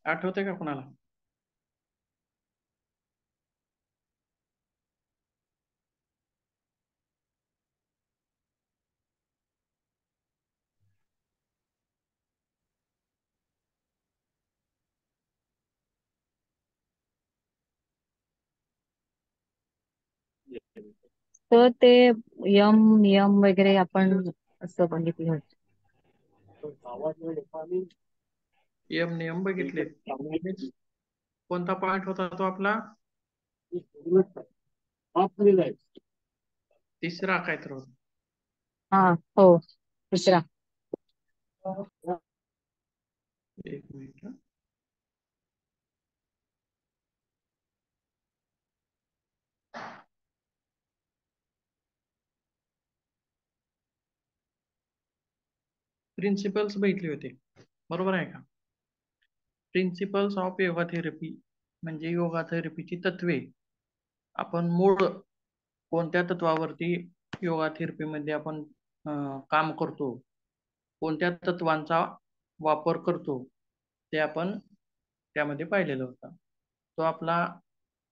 आठवते का कोणाला? तर ते यम नियम वगैरे आपण असं बघितलं होतं. यम नियम बघितलेत. कोणता पॉइंट होता तो आपला? तिसरा काय तर होता. हा. हो. दुसरा. एक मिनिट हं. प्रिन्सिपल्स बघितले होते, बरोबर आहे का? प्रिन्सिपल्स ऑफ योगा थेरपी म्हणजे योगा थेरपीची तत्वे. आपण मूळ कोणत्या तत्वावरती योगा थेरपीमध्ये आपण काम करतो, कोणत्या तत्वांचा वापर करतो, ते आपण त्यामध्ये पाहिलेलं होतं. तो आपला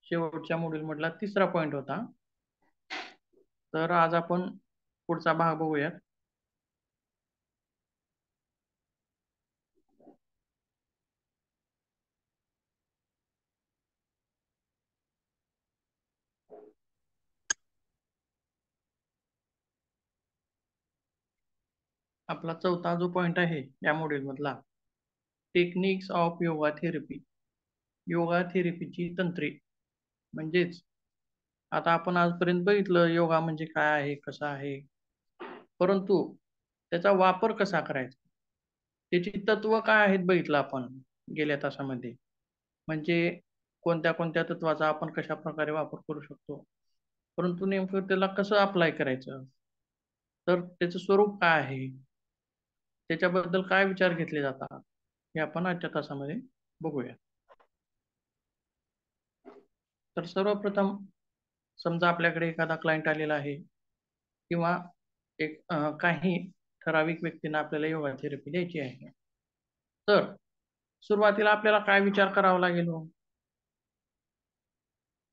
शेवटच्या मॉड्यूल मधला तिसरा पॉइंट होता. तर आज आपण पुढचा भाग बघूयात. आपला चौथा जो पॉइंट आहे या मॉड्यूल मधला, techniques of yoga therapy. Yoga थेरपीची तंत्रे. म्हणजेच आता आपण आजपर्यंत बघितलं योगा म्हणजे काय आहे, कसं आहे, परंतु त्याचा वापर कसा करायचा, त्याची तत्व काय आहेत बघितलं आपण गेल्या तासामध्ये. म्हणजे कोणत्या कोणत्या तत्वाचा आपण कशा प्रकारे वापर करू शकतो, परंतु नेमकं त्याला कसं अप्लाय करायचं, तर त्याचं स्वरूप काय आहे, त्याच्याबद्दल काय विचार घेतले जातात, हे आपण आजच्या तासामध्ये बघूया. तर सर्वप्रथम समजा आपल्याकडे एखादा क्लायंट आलेला आहे किंवा एक काही ठराविक व्यक्तींना आपल्याला योगा थेरपी द्यायची आहे. तर सुरुवातीला आपल्याला काय विचार करावा लागेल हो?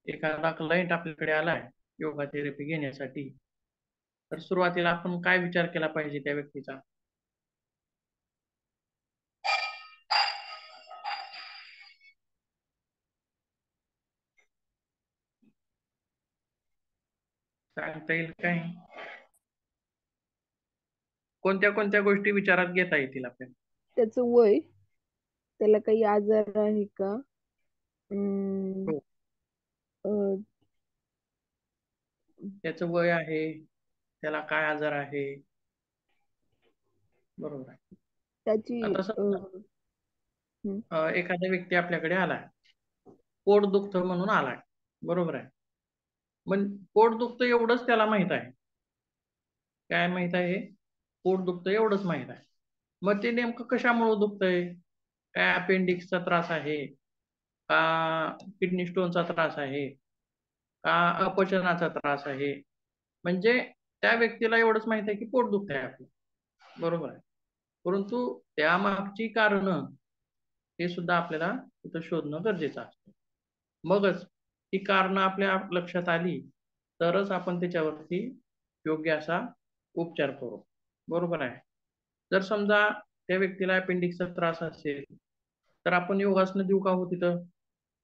एखादा क्लायंट आपल्याकडे आलाय योगा थेरपी घेण्यासाठी, तर सुरुवातीला आपण काय विचार केला पाहिजे त्या व्यक्तीचा? सांगता येईल काय? कोणत्या कोणत्या गोष्टी विचारात घेता येतील आपल्याला? त्याचं वय, त्याला काही आजार आहे का, अं, हो. अं, त्याचं वय आहे, त्याला काय आजार आहे, बरोबर आहे. त्याची आता समजा हं, एखादा व्यक्ती आपल्याकडे आलाय, पोट दुखतं म्हणून आलाय, बरोबर आहे. मग पोट दुखतं एवढंच त्याला माहित आहे. काय माहित आहे? पोट दुखतं एवढंच माहित आहे. मग ते नेमकं कशामुळे दुखतंय? काय अपेंडिक्सचा त्रास आहे का, किडनी स्टोनचा त्रास आहे का, अपचनाचा त्रास आहे? म्हणजे त्या व्यक्तीला एवढंच माहित आहे की पोट दुखतंय आपलं, बरोबर आहे. परंतु त्यामागची कारणं हे सुद्धा आपल्याला तिथं शोधणं गरजेचं असतं. मगच ती कारणं आपल्या लक्षात आली तरच आपण त्याच्यावरती योग्य असा उपचार करू, बरोबर आहे. जर समजा त्या व्यक्तीला अपेंडिक्सचा त्रास असेल, तर आपण योगासनं देऊ का हो तिथं?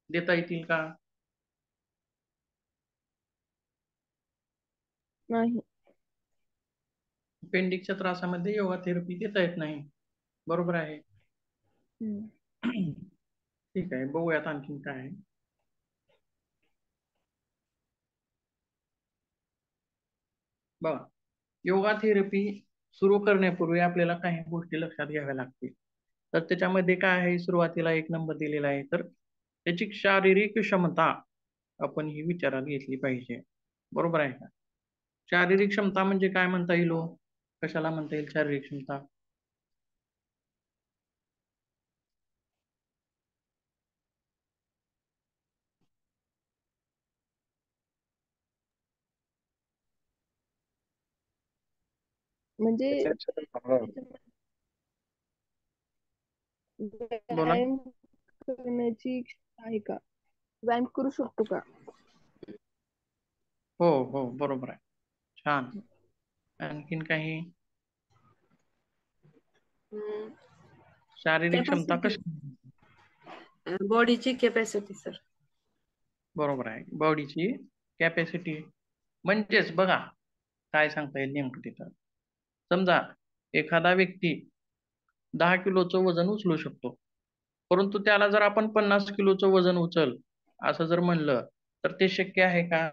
देता येतील का? नाही. अपेंडिक्सच्या त्रासामध्ये योगा थेरपी देता येत नाही, बरोबर आहे. हं. ठीक आहे, बघूयात आणखीन काय आहे. बघा, योगा थेरपी सुरू करण्यापूर्वी आपल्याला काही गोष्टी लक्षात घ्याव्या लागतील. तर त्याच्यामध्ये काय आहे, सुरुवातीला एक नंबर दिलेला आहे, तर त्याची शारीरिक क्षमता आपण ही विचारात घेतली पाहिजे, बरोबर आहे का? शारीरिक क्षमता म्हणजे काय म्हणता येईल हो? कशाला म्हणता येईल शारीरिक क्षमता? म्हणजे बोला. व्यायाम करण्याची क्षमता आहे का? व्यायाम करू शकतो का? हो हो, बरोबर आहे. छान. आणखीन काही? शारीरिक क्षमता कॅपॅसिटी, कशी? बॉडीची कॅपॅसिटी सर. बरोबर आहे, बॉडीची कॅपॅसिटी. म्हणजेच बघा काय सांगता येईल नेमकं तिथं. समजा एखादा व्यक्ती 10 किलोचं वजन उचलू शकतो, परंतु त्याला जर आपण 50 किलोचं वजन उचल असं जर म्हणलं तर ते शक्य आहे का?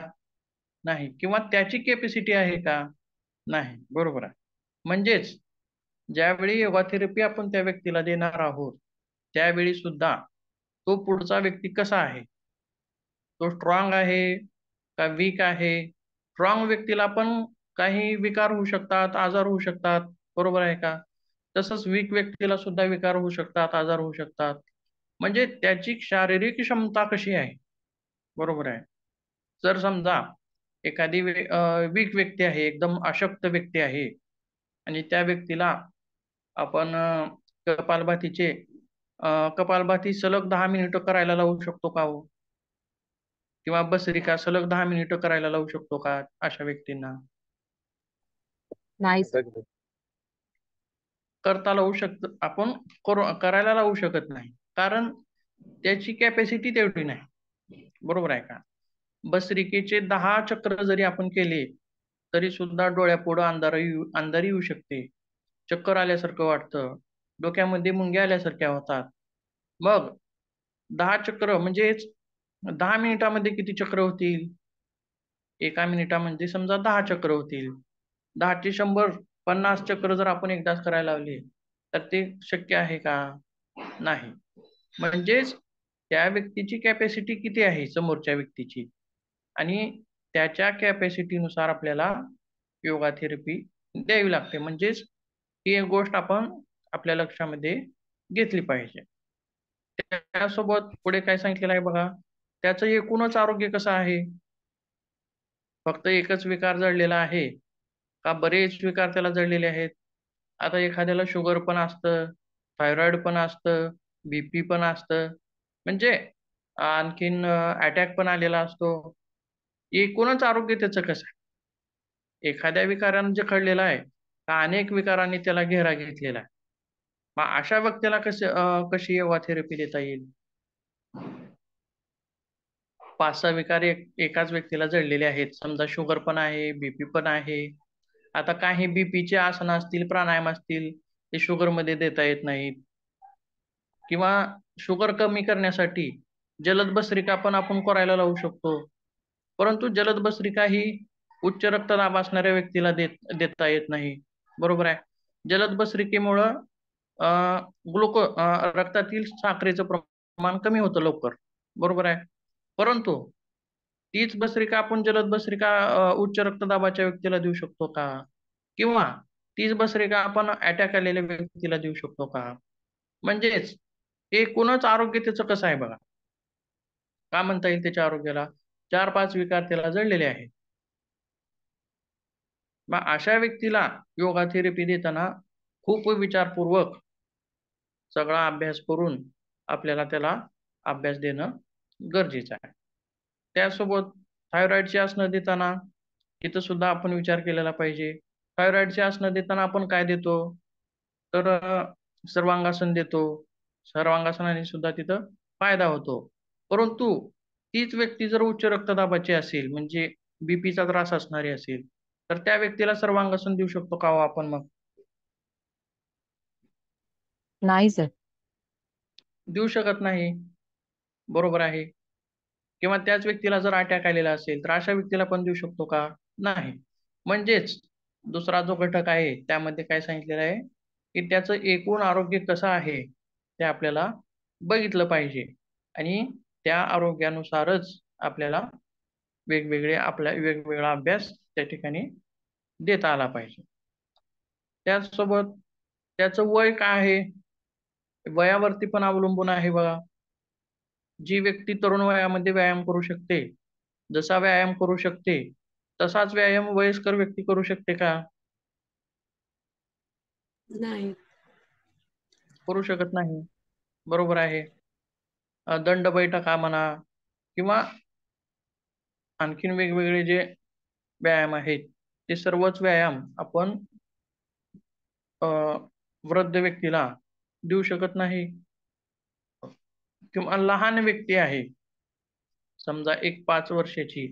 नाही. किंवा त्याची कॅपॅसिटी आहे का? नाही. बरोबर आहे. म्हणजेच ज्यावेळी योगा थेरपी आपण त्या व्यक्तीला देणार आहोत, त्यावेळी सुद्धा तो पुढचा व्यक्ती कसा आहे? तो स्ट्रॉंग आहे का वीक आहे? स्ट्रॉंग व्यक्तीला पण काही विकार होऊ शकतात, आजार होऊ शकतात. बरोबर आहे का? तसंच वीक व्यक्तीला सुद्धा विकार होऊ शकतात, आजार होऊ शकतात. म्हणजे त्याची शारीरिक क्षमता कशी आहे? बरोबर आहे. जर समजा एखादी वीक व्यक्ती आहे, एकदम अशक्त व्यक्ती आहे आणि त्या व्यक्तीला आपण कपालभातीचे कपालभाती सलग 10 मिनिटं करायला लावू शकतो का हो? किंवा भस्त्रिका सलग 10 मिनिटं करायला लावू शकतो का अशा व्यक्तींना? नाही सर. करता लावू शकतो आपण, करायला लावू शकत नाही. कारण त्याची कॅपॅसिटी तेवढी नाही. बरोबर आहे का? भस्त्रिकेचे 10 चक्र जरी आपण केले, तरी सुद्धा डोळ्यापुढं अंधारी येऊ शकते. चक्कर आल्यासारखं वाटतं. डोक्यामध्ये मुंग्या आल्यासारख्या होतात. मग 10 चक्र म्हणजेच 10 मिनिटामध्ये किती चक्र होतील? एका मिनिटामध्ये समजा 10 चक्र होतील. 10 चे 100, 50 चक्र जर आपण एकदाच करायला लावले, तर ते शक्य आहे का? नाही. म्हणजेच त्या व्यक्तीची कॅपॅसिटी किती आहे समोरच्या व्यक्तीची आणि त्याच्या कॅपॅसिटीनुसार आपल्याला योगा थेरपी द्यावी लागते. म्हणजेच ही एक गोष्ट आपण आपल्या लक्षामध्ये घेतली पाहिजे. त्यासोबत पुढे काय सांगितलेलं आहे बघा, त्याचं एकूणच आरोग्य कसं आहे? फक्त एकच विकार जडलेला आहे का बरेच विकार त्याला जडलेले आहेत? आता एखाद्याला शुगर पण असतं, थायरॉइड पण असतं, बीपी पण असतं, म्हणजे आणखीन अटॅक पण आलेला असतो. एकूणच आरोग्य त्याचं कसं आहे? एखाद्या विकारानं जखडलेला आहे का अनेक विकारांनी त्याला घेरा घेतलेला आहे? मग अशा व्यक्तीला कशी योगा थेरपी देता येईल? 5-6 विकार एकाच व्यक्तीला जडलेले आहेत. समजा शुगर पण आहे, बीपी पण आहे. आता काही बीपीचे आसनं असतील, प्राणायाम असतील, ते शुगरमध्ये देता येत नाहीत. किंवा शुगर कमी करण्यासाठी जलद भस्त्रिका पण आपण करायला लावू शकतो. परंतु जलद भस्त्रिका ही उच्च रक्तदाब असणाऱ्या व्यक्तीला देता येत नाही. बरोबर आहे. जलद भस्त्रिकेमुळं रक्तातील साखरेचं प्रमाण कमी होतं लवकर. बरोबर आहे. परंतु तीच भस्त्रिका आपण जलद भस्त्रिका उच्च रक्तदाबाच्या व्यक्तीला देऊ शकतो का? किंवा तीच भस्त्रिका आपण अटॅक आलेल्या व्यक्तीला देऊ शकतो का? म्हणजेच एकूणच आरोग्य त्याचं कसं आहे बघा. का म्हणता येईल त्याच्या आरोग्याला? 4-5 विकार त्याला जडलेले आहेत. मग अशा व्यक्तीला योगा थेरपी देताना खूप विचारपूर्वक सगळा अभ्यास करून आपल्याला त्याला अभ्यास देणं गरजेचं आहे. त्यासोबत थायरॉइडची आसनं देताना तिथं सुद्धा आपण विचार केलेला पाहिजे. थायरॉइडची आसनं देताना आपण काय देतो? तर सर्वांगासन देतो. सर्वांगासनाने सुद्धा तिथं फायदा होतो. परंतु तीच व्यक्ती जर उच्च रक्तदाबाची असेल, म्हणजे बीपीचा त्रास असणारी असेल, तर त्या व्यक्तीला सर्वांगासन देऊ शकतो का हो आपण मग? नाही सर. देऊ शकत नाही. बरोबर आहे. किंवा त्याच व्यक्तीला जर अटॅक आलेला असेल, तर अशा व्यक्तीला पण देऊ शकतो का? नाही. म्हणजेच दुसरा जो घटक आहे, त्यामध्ये काय सांगितलेलं आहे, की त्याचं एकूण आरोग्य कसं आहे, ते आपल्याला बघितलं पाहिजे आणि त्या आरोग्यानुसारच आपल्याला वेगवेगळा अभ्यास त्या ठिकाणी देता आला पाहिजे. त्याचसोबत त्याचं वय काय आहे? वयावरती पण अवलंबून आहे बघा. जी व्यक्ती तरुण वयामध्ये व्यायाम करू शकते, जसा व्यायाम करू शकते, तसाच व्यायाम वयस्कर व्यक्ती करू शकते का? नाही. करू शकत नाही. बरोबर आहे. दंड बैठका म्हणा किंवा आणखीन वेगवेगळे जे व्यायाम आहेत ते सर्वच व्यायाम आपण वृद्ध व्यक्तीला देऊ शकत नाही. किंवा लहान व्यक्ती आहे, समजा एक 5 वर्षाची,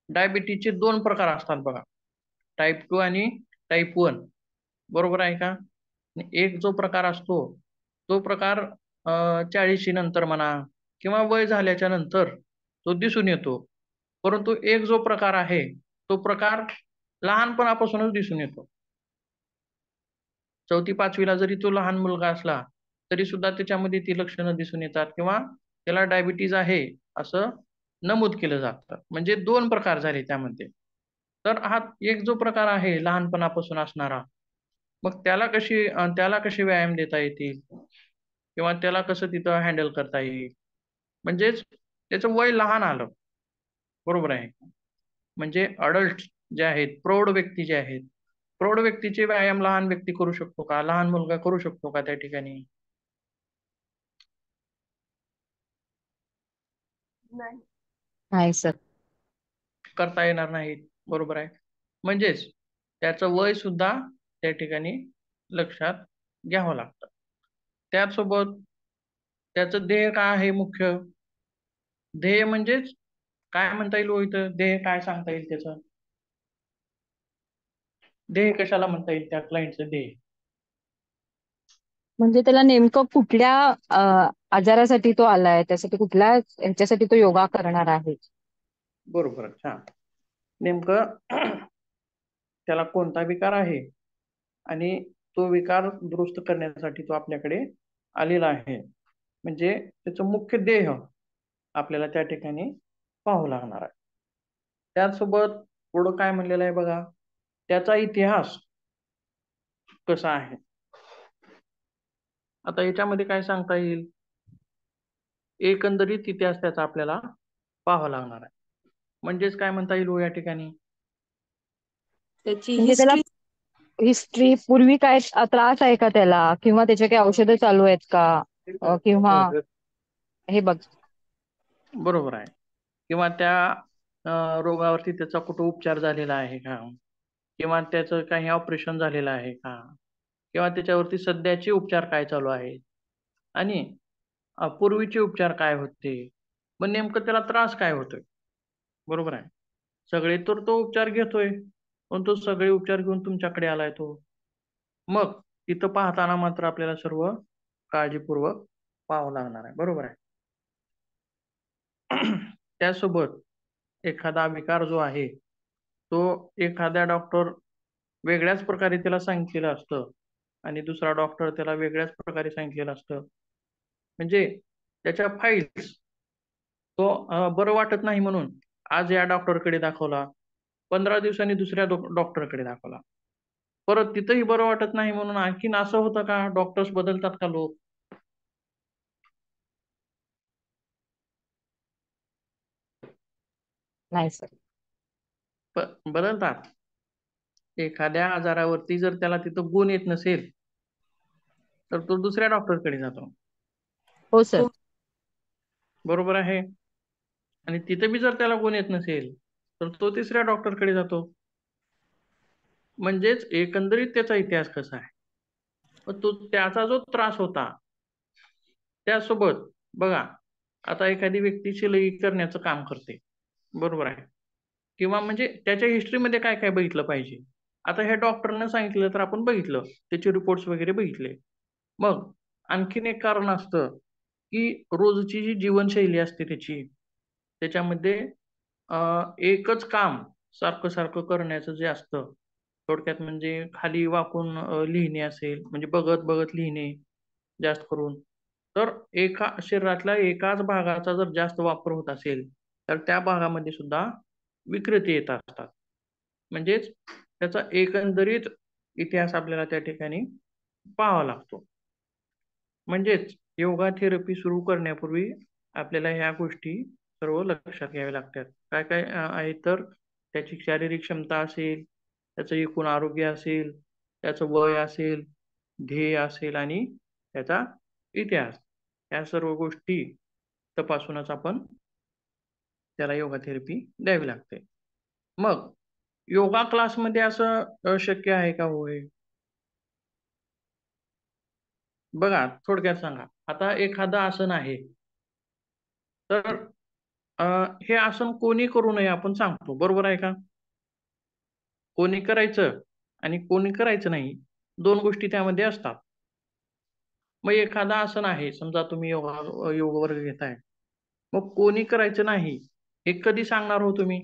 डायबिटीजचे 2 प्रकार असतात बघा, टाईप 2 आणि टाईप 1. बरोबर आहे का? आणि एक जो प्रकार असतो तो प्रकार 40 नंतर म्हणा किंवा वय झाल्याच्या नंतर तो दिसून येतो. परंतु एक जो प्रकार आहे तो प्रकार लहानपणापासूनच दिसून येतो. 4थी-5वीला जरी तो लहान मुलगा असला तरी सुद्धा त्याच्यामध्ये ती लक्षणं दिसून येतात किंवा त्याला डायबिटीज आहे असं नमूद केलं जातं. म्हणजे 2 प्रकार झाले त्यामध्ये. तर हा एक जो प्रकार आहे लहानपणापासून असणारा, मग त्याला कशी व्यायाम देता येतील किंवा त्याला कसं तिथं हँडल करता येईल? म्हणजेच त्याचं वय लहान आलं, बरोबर आहे. म्हणजे अडल्ट जे आहेत, प्रौढ व्यक्ती जे आहेत, प्रौढ व्यक्तीचे व्यायाम लहान व्यक्ती करू शकतो का? लहान मुलगा करू शकतो का त्या ठिकाणी? नाही. नाही सर. करता येणार नाहीत, बरोबर आहे. म्हणजेच त्याचं वय सुद्धा त्या ठिकाणी लक्षात घ्यावं लागतं. त्याचसोबत त्याचं ध्येय काय आहे मुख्य? ध्येय म्हणजेच काय म्हणता येईल हो इथं? ध्येय काय सांगता येईल त्याचं? ध्येय कशाला म्हणता येईल त्या क्लायंटचं ध्येय? म्हणजे त्याला नेमकं कुठल्या आजारासाठी तो आलाय, त्यासाठी कुठल्या ह्याच्यासाठी तो योगा करणार आहे? बरोबर, छान. नेमकं त्याला कोणता विकार आहे आणि तो विकार दुरुस्त करण्यासाठी तो आपल्याकडे आलेला आहे. म्हणजे त्याचं मुख्य ध्येय आपल्याला त्या ठिकाणी पाहावं लागणार आहे. त्याचसोबत पुढं काय म्हणलेलं आहे बघा, त्याचा इतिहास कसा आहे. आता याच्यामध्ये काय सांगता येईल? एकंदरीत इतिहास त्याचा आपल्याला पाहावा लागणार आहे. म्हणजेच काय म्हणता येईल हो या ठिकाणी? त्याची म्हणजे त्याला हिस्ट्री. हिस्ट्री, पूर्वी काय त्रास आहे का त्याला, किंवा त्याचे काही औषधं चालू आहेत का, किंवा हे बघ. बरोबर आहे. किंवा त्या रोगावरती त्याचा कुठं उपचार झालेला आहे का, किंवा त्याचं काही ऑपरेशन झालेलं आहे का, किंवा त्याच्यावरती सध्याचे उपचार काय चालू आहेत आणि पूर्वीचे उपचार काय होते, मग नेमकं त्याला त्रास काय होतोय. बरोबर आहे. सगळे तर तो उपचार घेतोय, पण तो सगळे उपचार घेऊन तुमच्याकडे आलाय तो. मग तिथं पाहताना मात्र आपल्याला सर्व काळजीपूर्वक पाहावं लागणार आहे. बरोबर आहे. त्यासोबत एखादा विकार जो आहे तो एखाद्या डॉक्टर वेगळ्याच प्रकारे त्याला सांगितलेलं असतं आणि दुसरा डॉक्टर त्याला वेगळ्याच प्रकारे सांगितलेलं असतं. म्हणजे त्याच्या फाईल्स तो बरं वाटत नाही म्हणून आज या डॉक्टरकडे दाखवला, 15 दिवसांनी दुसऱ्या डॉक्टरकडे दाखवला, परत तिथंही बरं वाटत नाही म्हणून आणखीन असं होतं का? डॉक्टर्स बदलतात का लोक? नाही सर. बदलतात. एखाद्या आजारावरती जर त्याला तिथं गुण येत नसेल तर तो दुसऱ्या डॉक्टरकडे जातो. हो सर. हो. बरोबर आहे. आणि तिथे बी जर त्याला गुण येत नसेल तर तो तिसऱ्या डॉक्टरकडे जातो. म्हणजेच एकंदरीत त्याचा इतिहास कसा आहे, मग तो त्याचा जो त्रास होता त्यासोबत बघा, आता एखादी व्यक्ती शिलाई करण्याचं काम करते, बरोबर आहे, किंवा म्हणजे त्याच्या हिस्ट्रीमध्ये काय काय बघितलं पाहिजे. आता हे डॉक्टरनं सांगितलं तर आपण बघितलं, त्याचे रिपोर्ट्स वगैरे बघितले. मग आणखीन एक कारण असतं की रोजची जी जीवनशैली असते त्याच्यामध्ये एकच काम सारखं सारखं करण्याचं जे असतं, थोडक्यात म्हणजे खाली वाकून लिहिणे असेल, म्हणजे बघत बघत लिहिणे जास्त करून, तर एका शरीरातल्या एकाच भागाचा जर जास्त वापर होत असेल तर त्या भागामध्ये सुद्धा विकृती येत असतात. म्हणजेच त्याचा एकंदरीत इतिहास आपल्याला त्या ठिकाणी पाहावा लागतो. म्हणजेच योगा थेरपी सुरू करण्यापूर्वी आपल्याला ह्या गोष्टी सर्व लक्षात घ्याव्या लागतात. काय काय आहे तर त्याची शारीरिक क्षमता असेल, त्याचं एकूण आरोग्य असेल, त्याचं वय असेल, ध्येय असेल आणि त्याचा इतिहास, या सर्व गोष्टी तिथपासूनच आपण त्याला योगा थेरपी द्यावी लागते. मग योगा क्लासमध्ये असं शक्य आहे का होय? बघा थोडक्यात सांगा. आता एखादं आसन आहे, तर अ, हे आसन कोणी करू नये आपण सांगतो, बरोबर आहे का? कोणी करायचं आणि कोणी करायचं नाही, 2 गोष्टी त्यामध्ये असतात. मग एखादं आसन आहे, समजा तुम्ही योग वर्ग घेताय. मग कोणी करायचं नाही, हे कधी सांगणार हो तुम्ही?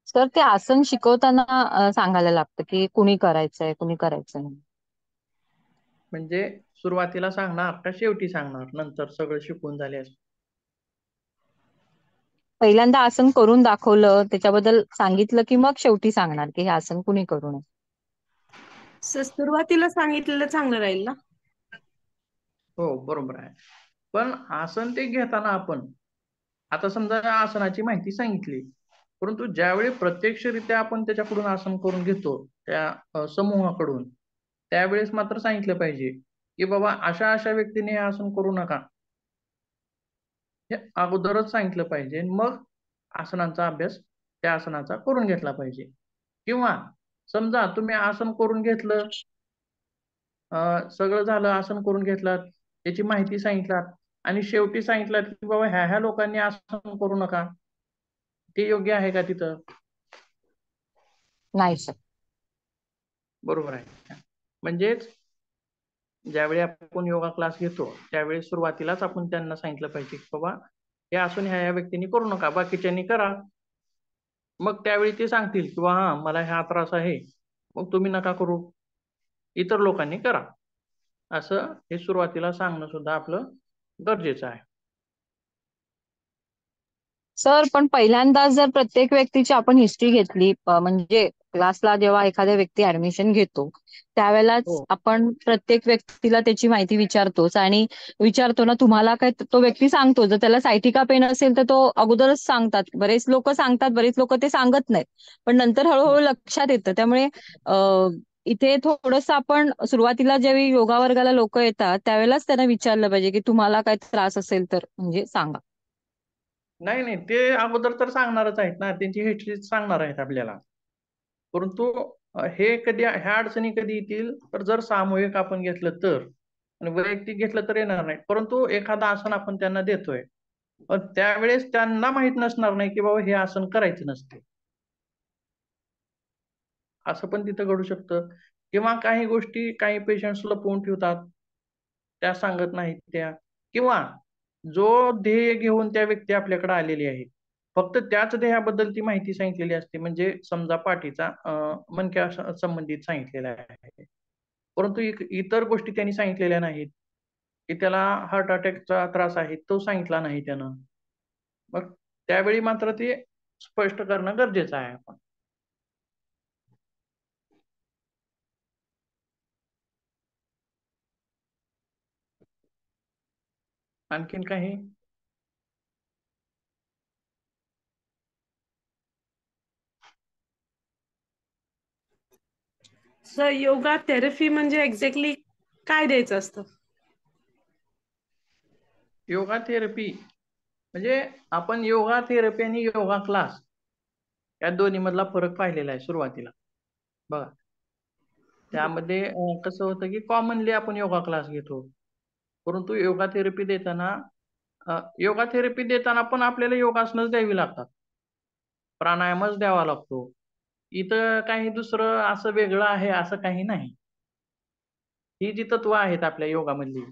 सर ते आसन शिकवताना सांगायला लागतं की कुणी करायचंय कुणी करायचं नाही. म्हणजे सुरुवातीला सांगणार का शेवटी सांगणार, नंतर सगळं शिकून झाल्यास? पहिल्यांदा आसन करून दाखवलं, त्याच्याबद्दल सांगितलं की मग शेवटी सांगणार की हे आसन कुणी करू नये. सर सुरुवातीला सांगितलेलं चांगलं राहील ना? हो, बरोबर आहे. पण आसन ते घेताना आपण आता समजा या आसनाची माहिती सांगितली, परंतु ज्यावेळी प्रत्यक्षरित्या आपण त्याच्याकडून आसन करून घेतो, त्या समूहाकडून, त्यावेळेस मात्र सांगितलं पाहिजे, की बाबा अशा-अशा व्यक्तीने हे आसन करू नका. हे अगोदरच सांगितलं पाहिजे. मग आसनांचा अभ्यास त्या आसनाचा करून घेतला पाहिजे. किंवा समजा तुम्ही आसन करून घेतलं, सगळं झालं, आसन करून घेतलात, त्याची माहिती सांगितलात आणि शेवटी सांगितलं, की बाबा ह्या-ह्या लोकांनी आसन करू नका. ते योग्य आहे का तिथं? नाही सर. बरोबर आहे. म्हणजेच ज्यावेळी आपण योगा क्लास घेतो, त्यावेळी सुरुवातीलाच आपण त्यांना सांगितलं पाहिजे, की बाबा हे आसन ह्या-ह्या व्यक्तींनी करू नका, बाकीच्यांनी करा. मग त्यावेळी ते सांगतील, की हां, मला हा त्रास आहे, मग तुम्ही नका करू, इतर लोकांनी करा. असं हे सुरुवातीला सांगणं सुद्धा आपलं गरजेचं आहे. सर पण पहिल्यांदा जर प्रत्येक व्यक्तीची आपण हिस्ट्री घेतली, म्हणजे क्लासला जेव्हा एखाद्या व्यक्ती ऍडमिशन घेतो त्यावेळेलाच हो. आपण प्रत्येक व्यक्तीला त्याची माहिती विचारतोच आणि विचारतो ना तुम्हाला काय, तो व्यक्ती सांगतो. जर त्याला सायटिका पेन असेल तर तो अगोदरच सांगतात. बरेच लोक सांगतात, बरेच लोक ते सांगत नाहीत, पण नंतर हळूहळू लक्षात येतं. त्यामुळे इथे थोडस आपण सुरुवातीला ज्यावेळी योगा वर्गाला लोक येतात त्यावेळेलाच त्यांना विचारलं पाहिजे की तुम्हाला काय त्रास असेल तर म्हणजे सांगा. नाही, नाही. ते अगोदर तर सांगणारच आहेत ना. त्यांची हिस्ट्री सांगणार आहेत आपल्याला. परंतु हे कधी ह्या अडचणी कधी येतील, तर जर सामूहिक आपण घेतलं तर आणि वैयक्तिक घेतलं तर येणार नाही. परंतु एखादं आसन आपण त्यांना देतोय, पण त्यावेळेस त्यांना माहीत नसणार नाही, की बाबा हे आसन करायचं नसते. असं पण तिथं घडू शकतं किंवा काही गोष्टी काही पेशंट्स लपवून ठेवतात. त्या सांगत नाहीत त्या किंवा जो ध्येय घेऊन त्या व्यक्ती आपल्याकडे आलेली आहे, फक्त त्याच ध्येयाबद्दल ती माहिती सांगितलेली असते. म्हणजे समजा पाठीचा मणक्या संबंधित सांगितलेला आहे. परंतु इतर गोष्टी त्यांनी सांगितलेल्या नाहीत, की त्याला हार्ट अटॅकचा त्रास आहे, तो सांगितला नाही त्यानं. मग त्यावेळी मात्र ते स्पष्ट करणं गरजेचं आहे आपण. आणखीन काही? सर योगा थेरपी म्हणजे एक्झॅक्टली काय द्यायचं असतं? योगा थेरपी म्हणजे आपण योगा थेरपी आणि योगा क्लास या दोन्ही मधला फरक पाहिलेला आहे सुरुवातीला. बघा, त्यामध्ये कसं होतं की कॉमनली आपण योगा क्लास घेतो. परंतु योगा थेरपी देताना पण आपल्याला योगासनच द्यावी लागतात. प्राणायामच द्यावा लागतो. इथं काही दुसरं असं वेगळं आहे असं काही नाही. ही जी तत्व आहेत आपल्या योगामधली,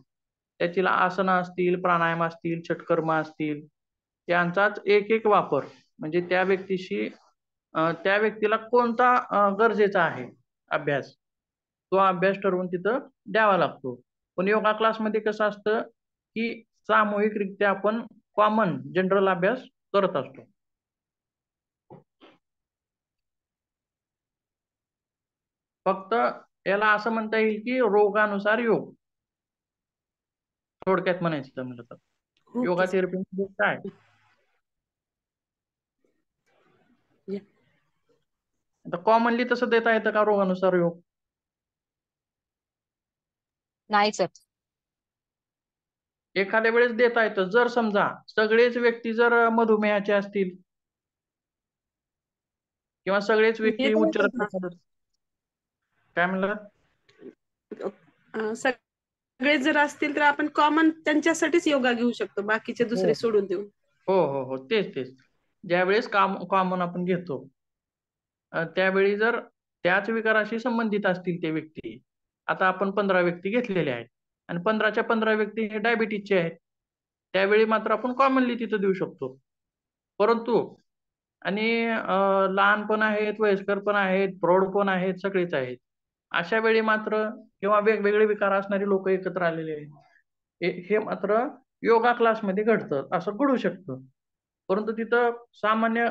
त्याची आसनं असतील, प्राणायाम असतील, षटकर्म असतील, यांचाच एक वापर म्हणजे त्या व्यक्तीला कोणता गरजेचा आहे अभ्यास, तो अभ्यास ठरवून तिथं द्यावा लागतो. पण योगा क्लासमध्ये कसं असतं, की सामूहिकरित्या आपण कॉमन जनरल अभ्यास करत असतो. फक्त याला असं म्हणता येईल, की रोगानुसार योग. थोडक्यात म्हणायचं म्हणलं तर. Yoga okay sir. थेरपी म्हणजे काय? या. आता कॉमनली तसं देता येतं का रोगानुसार योग? नाही सर. एखाद्या वेळेस देता येतं, जर समजा सगळेच व्यक्ती जर मधुमेहाचे असतील किंवा सगळेच व्यक्ती देता उच्च येतात ना. रक्तदाब. काय म्हणलं? सगळे जर असतील तर आपण कॉमन त्यांच्यासाठीच योगा घेऊ शकतो, बाकीचे हो दुसरे सोडून देऊन. हो हो हो, तेच तेच. ज्यावेळेस कॉमन आपण घेतो त्यावेळी जर त्याच विकाराशी संबंधित असतील ते व्यक्ती, आता आपण 15 व्यक्ती घेतलेले आहेत आणि 15च्या 15 व्यक्ती हे डायबिटीजचे आहेत, त्यावेळी मात्र आपण कॉमनली तिथं देऊ शकतो. परंतु आणि लहान पण आहेत, वयस्कर पण आहेत, प्रौढ पण आहेत, सगळेच आहेत. अशा वेळी मात्र किंवा वेगवेगळे विकार असणारी लोक एकत्र आलेले आहेत, हे मात्र योगा क्लासमध्ये घडतं, असं घडू शकतं. परंतु तिथं सामान्य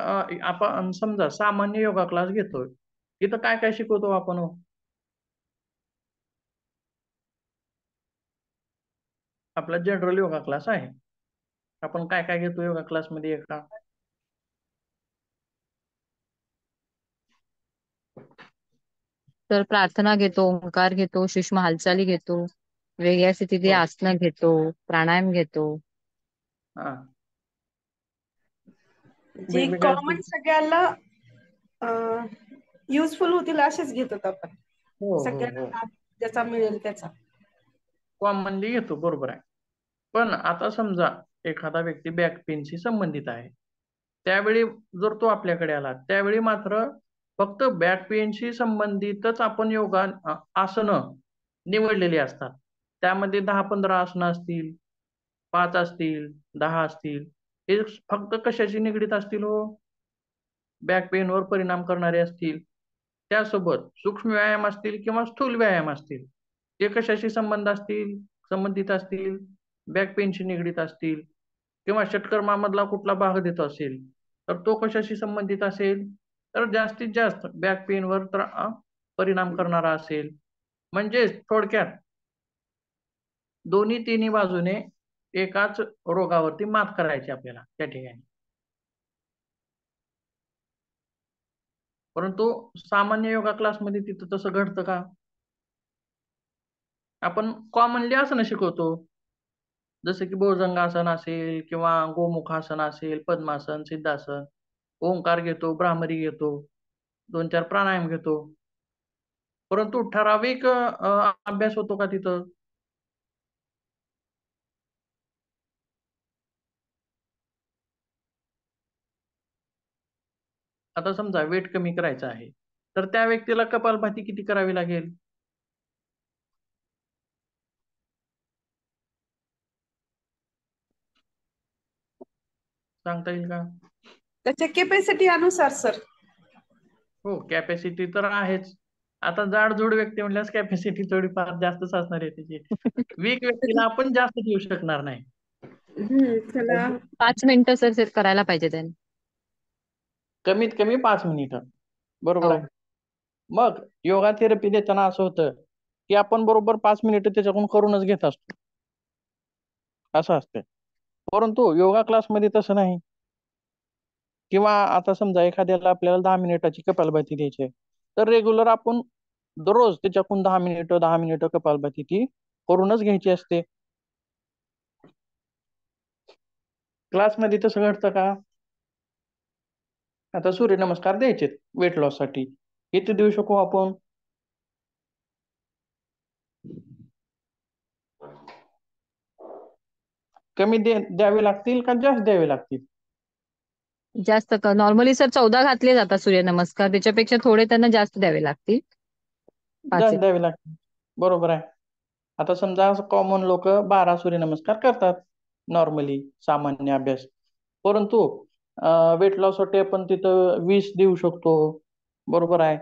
आपण समजा सामान्य योगा क्लास घेतोय, तिथं काय काय शिकवतो आपण हो? आपला जनरल योगा क्लास आहे. आपण काय काय घेतो योगा क्लासमध्ये एका? तर प्रार्थना घेतो, ओंकार घेतो, सूक्ष्म हालचाली घेतो, वेगळ्या स्थितीत हो. आसनं घेतो, प्राणायाम घेतो. हा, जी वेगवेगळ्या कॉमन सगळ्याला युजफुल होतील असेच घेतात आपण, हो हो सगळ्यांना हो, लाभ ज्याचा मिळेल त्याचा. कॉमनली घेतो, बरोबर आहे. पण आता समजा एखादा व्यक्ती बॅक पेनशी संबंधित आहे, त्यावेळी जर तो आपल्याकडे आला, त्यावेळी मात्र फक्त बॅक पेनशी संबंधितच आपण योगा आसनं निवडलेली असतात. त्यामध्ये 10-15 आसनं असतील, 5 असतील, 10 असतील. हे फक्त कशाशी निगडीत असतील हो? बॅक पेनवर परिणाम करणारे असतील. त्यासोबत सूक्ष्म व्यायाम असतील किंवा स्थूल व्यायाम असतील. ते कशाशी संबंधित असतील? बॅक पेनशी निगडीत असतील किंवा षटकर्मामधला कुठला भाग देत असेल, तर तो कशाशी संबंधित असेल? तर जास्तीत जास्त बॅक पेनवर परिणाम करणारा असेल. म्हणजेच थोडक्यात दोन्ही तिन्ही बाजूने एकाच रोगावरती मात करायची आपल्याला त्या ठिकाणी. परंतु सामान्य योगा क्लासमध्ये तिथं तसं घडतं का? आपण कॉमनली आसनं शिकवतो. जसं की भुजंगासन असेल किंवा गोमुखासन असेल, पद्मासन, सिद्धासन, ओंकार घेतो, भ्रामरी घेतो, 2-4 प्राणायाम घेतो. परंतु ठराविक अभ्यास होतो का तिथं? आता समजा वेट कमी करायचं आहे, तर त्या व्यक्तीला कपालभाती किती करावी लागेल? सांगता येईल का? त्याच्या कॅपॅसिटी अनुसार सर. हो, कॅपॅसिटी तर आहेच. आता जाड-जुड व्यक्ती म्हणल्यास कॅपॅसिटी थोडीफार जास्तच असणार आहे त्याची. वीक व्यक्तीला आपण जास्त देऊ शकणार नाही. त्याला 5 मिनिटं सर सेट करायला पाहिजे त्यांनी. कमीत कमी 5 मिनिटं. बरोबर हो. आहे. मग योगा थेरपी देताना असं होतं, की आपण बरोबर 5 मिनिटं त्याच्याकडून करूनच घेत असतो. असं असतंय. परंतु योगा क्लासमध्ये तसं नाही. किंवा आता समजा एखाद्याला आपल्याला 10 मिनिटाची कपालभाती द्यायची आहे, तर रेग्युलर आपण दररोज त्याच्याकडून 10 मिनिटं कपालभाती ती करूनच घ्यायची असते. क्लासमध्ये तसं घडतं का? आता सूर्यनमस्कार द्यायचे वेट लॉससाठी, किती देऊ शकू आपण? कमी द्यावे लागतील का जास्त द्यावे लागतील? जास्त नॉर्मली सर 14 घातले जातात सूर्यनमस्कार, त्याच्यापेक्षा थोडे त्यांना जास्त द्यावे लागतील. 5 जास्त द्यावे लागतील, बरोबर आहे. आता समजा कॉमन लोक 12 सूर्यनमस्कार करतात नॉर्मली, सामान्य अभ्यास. परंतु वेट लॉससाठी आपण तिथं 20 देऊ शकतो, बरोबर आहे.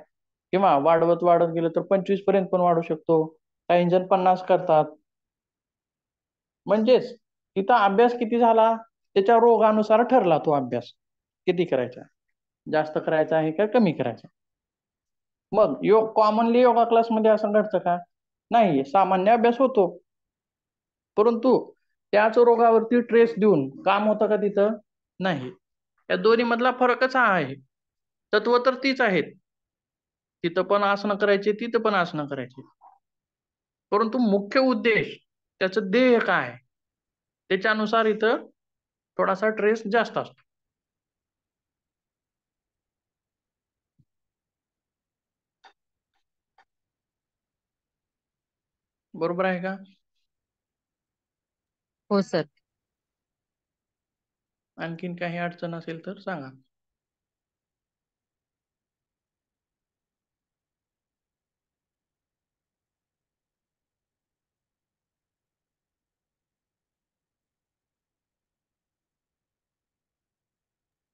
किंवा वाढवत वाढत गेलं तर 25 पर्यंत पण वाढू शकतो. काही जण 50 करतात. म्हणजेच तिथं अभ्यास किती झाला त्याच्या रोगानुसार ठरला तो अभ्यास किती करायचा, जास्त करायचा आहे का कमी करायचा. मग कॉमनली योगा क्लासमध्ये असं घडतं का? नाही, सामान्य अभ्यास होतो, परंतु त्याच रोगावरती ट्रेस देऊन काम होतं का तिथं? नाही. या दोन्ही मधला फरकच हा आहे. तत्व तर तीच आहेत. तिथं पण आसनं करायचे, तिथं पण आसनं करायचे. परंतु मुख्य उद्देश, त्याचं ध्येय काय, त्याच्यानुसार इथं थोडासा ट्रेस जास्त असतो. बरोबर आहे का? हो सर. आणखीन काही अडचण असेल तर सांगा.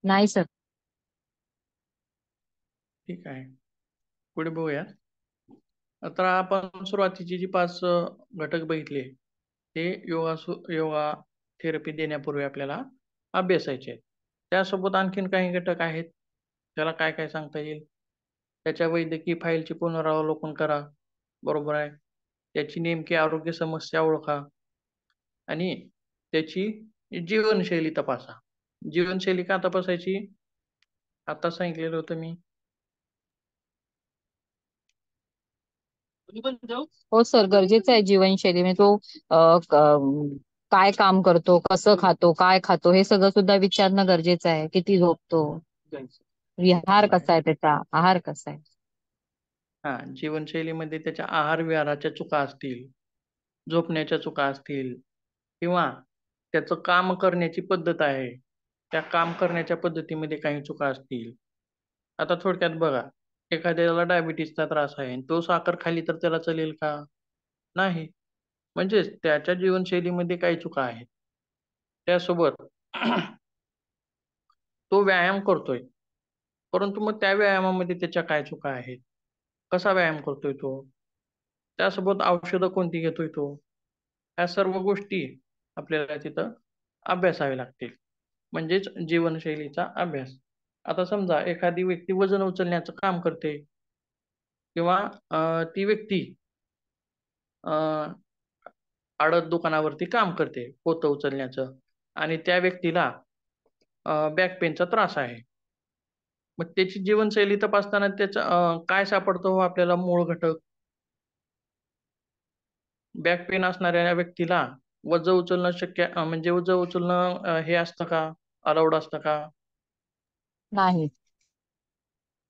नाही सर. ठीक आहे, पुढे बघूया. आता आपण सुरुवातीची जी 5 घटक बघितले, ते योगा थेरपी देण्यापूर्वी आपल्याला अभ्यासायचे आहेत. त्यासोबत आणखीन काही घटक आहेत, त्याला काय काय सांगता येईल. त्याच्या वैद्यकीय फाईलची पुनरावलोकन करा. बरोबर आहे. त्याची नेमकी आरोग्य समस्या ओळखा आणि त्याची जीवनशैली तपासा. जीवनशैली का तपासायची? आता सांगितलेलं होतं मी. हो सर, गरजेचं आहे जीवनशैली. म्हणजे तो काय काम करतो, कसं खातो, काय खातो, हे सगळं सुद्धा विचारणं गरजेचं आहे. किती झोपतो, विहार बरोबर आहे. कसा आहे त्याचा, आहार कसा आहे. हा, जीवनशैलीमध्ये त्याच्या आहार विहाराच्या चुका असतील, झोपण्याच्या चुका असतील, किंवा त्याचं काम करण्याची पद्धत आहे, त्या काम करण्याच्या पद्धतीमध्ये काही चुका असतील. आता थोडक्यात बघा, एखाद्याला डायबिटीसचा त्रास आहे आणि तो साखर खाल्ली तर त्याला चालेल का? नाही. म्हणजेच त्याच्या जीवनशैलीमध्ये काही चुका आहेत. त्यासोबत तो व्यायाम करतोय, परंतु मग त्या व्यायामामध्ये त्याच्या काय चुका आहेत? कसा व्यायाम करतोय तो? त्यासोबत औषधं कोणती घेतोय तो? ह्या सर्व गोष्टी आपल्याला तिथं अभ्यासावे लागतील. म्हणजेच जीवनशैलीचा अभ्यास. आता समजा एखादी व्यक्ती वजन उचलण्याचं काम करते, किंवा ती व्यक्ती आडत दुकानावरती काम करते पोतं उचलण्याचं, आणि त्या व्यक्तीला बॅक पेनचा त्रास आहे. मग त्याची जीवनशैली तपासताना त्याचं काय सापडतो हो आपल्याला मूळ घटक? बॅक पेन असणाऱ्या व्यक्तीला वजन उचलणं म्हणजे वजन उचलणं हे असतं का, अलाउड असतं का? नाही.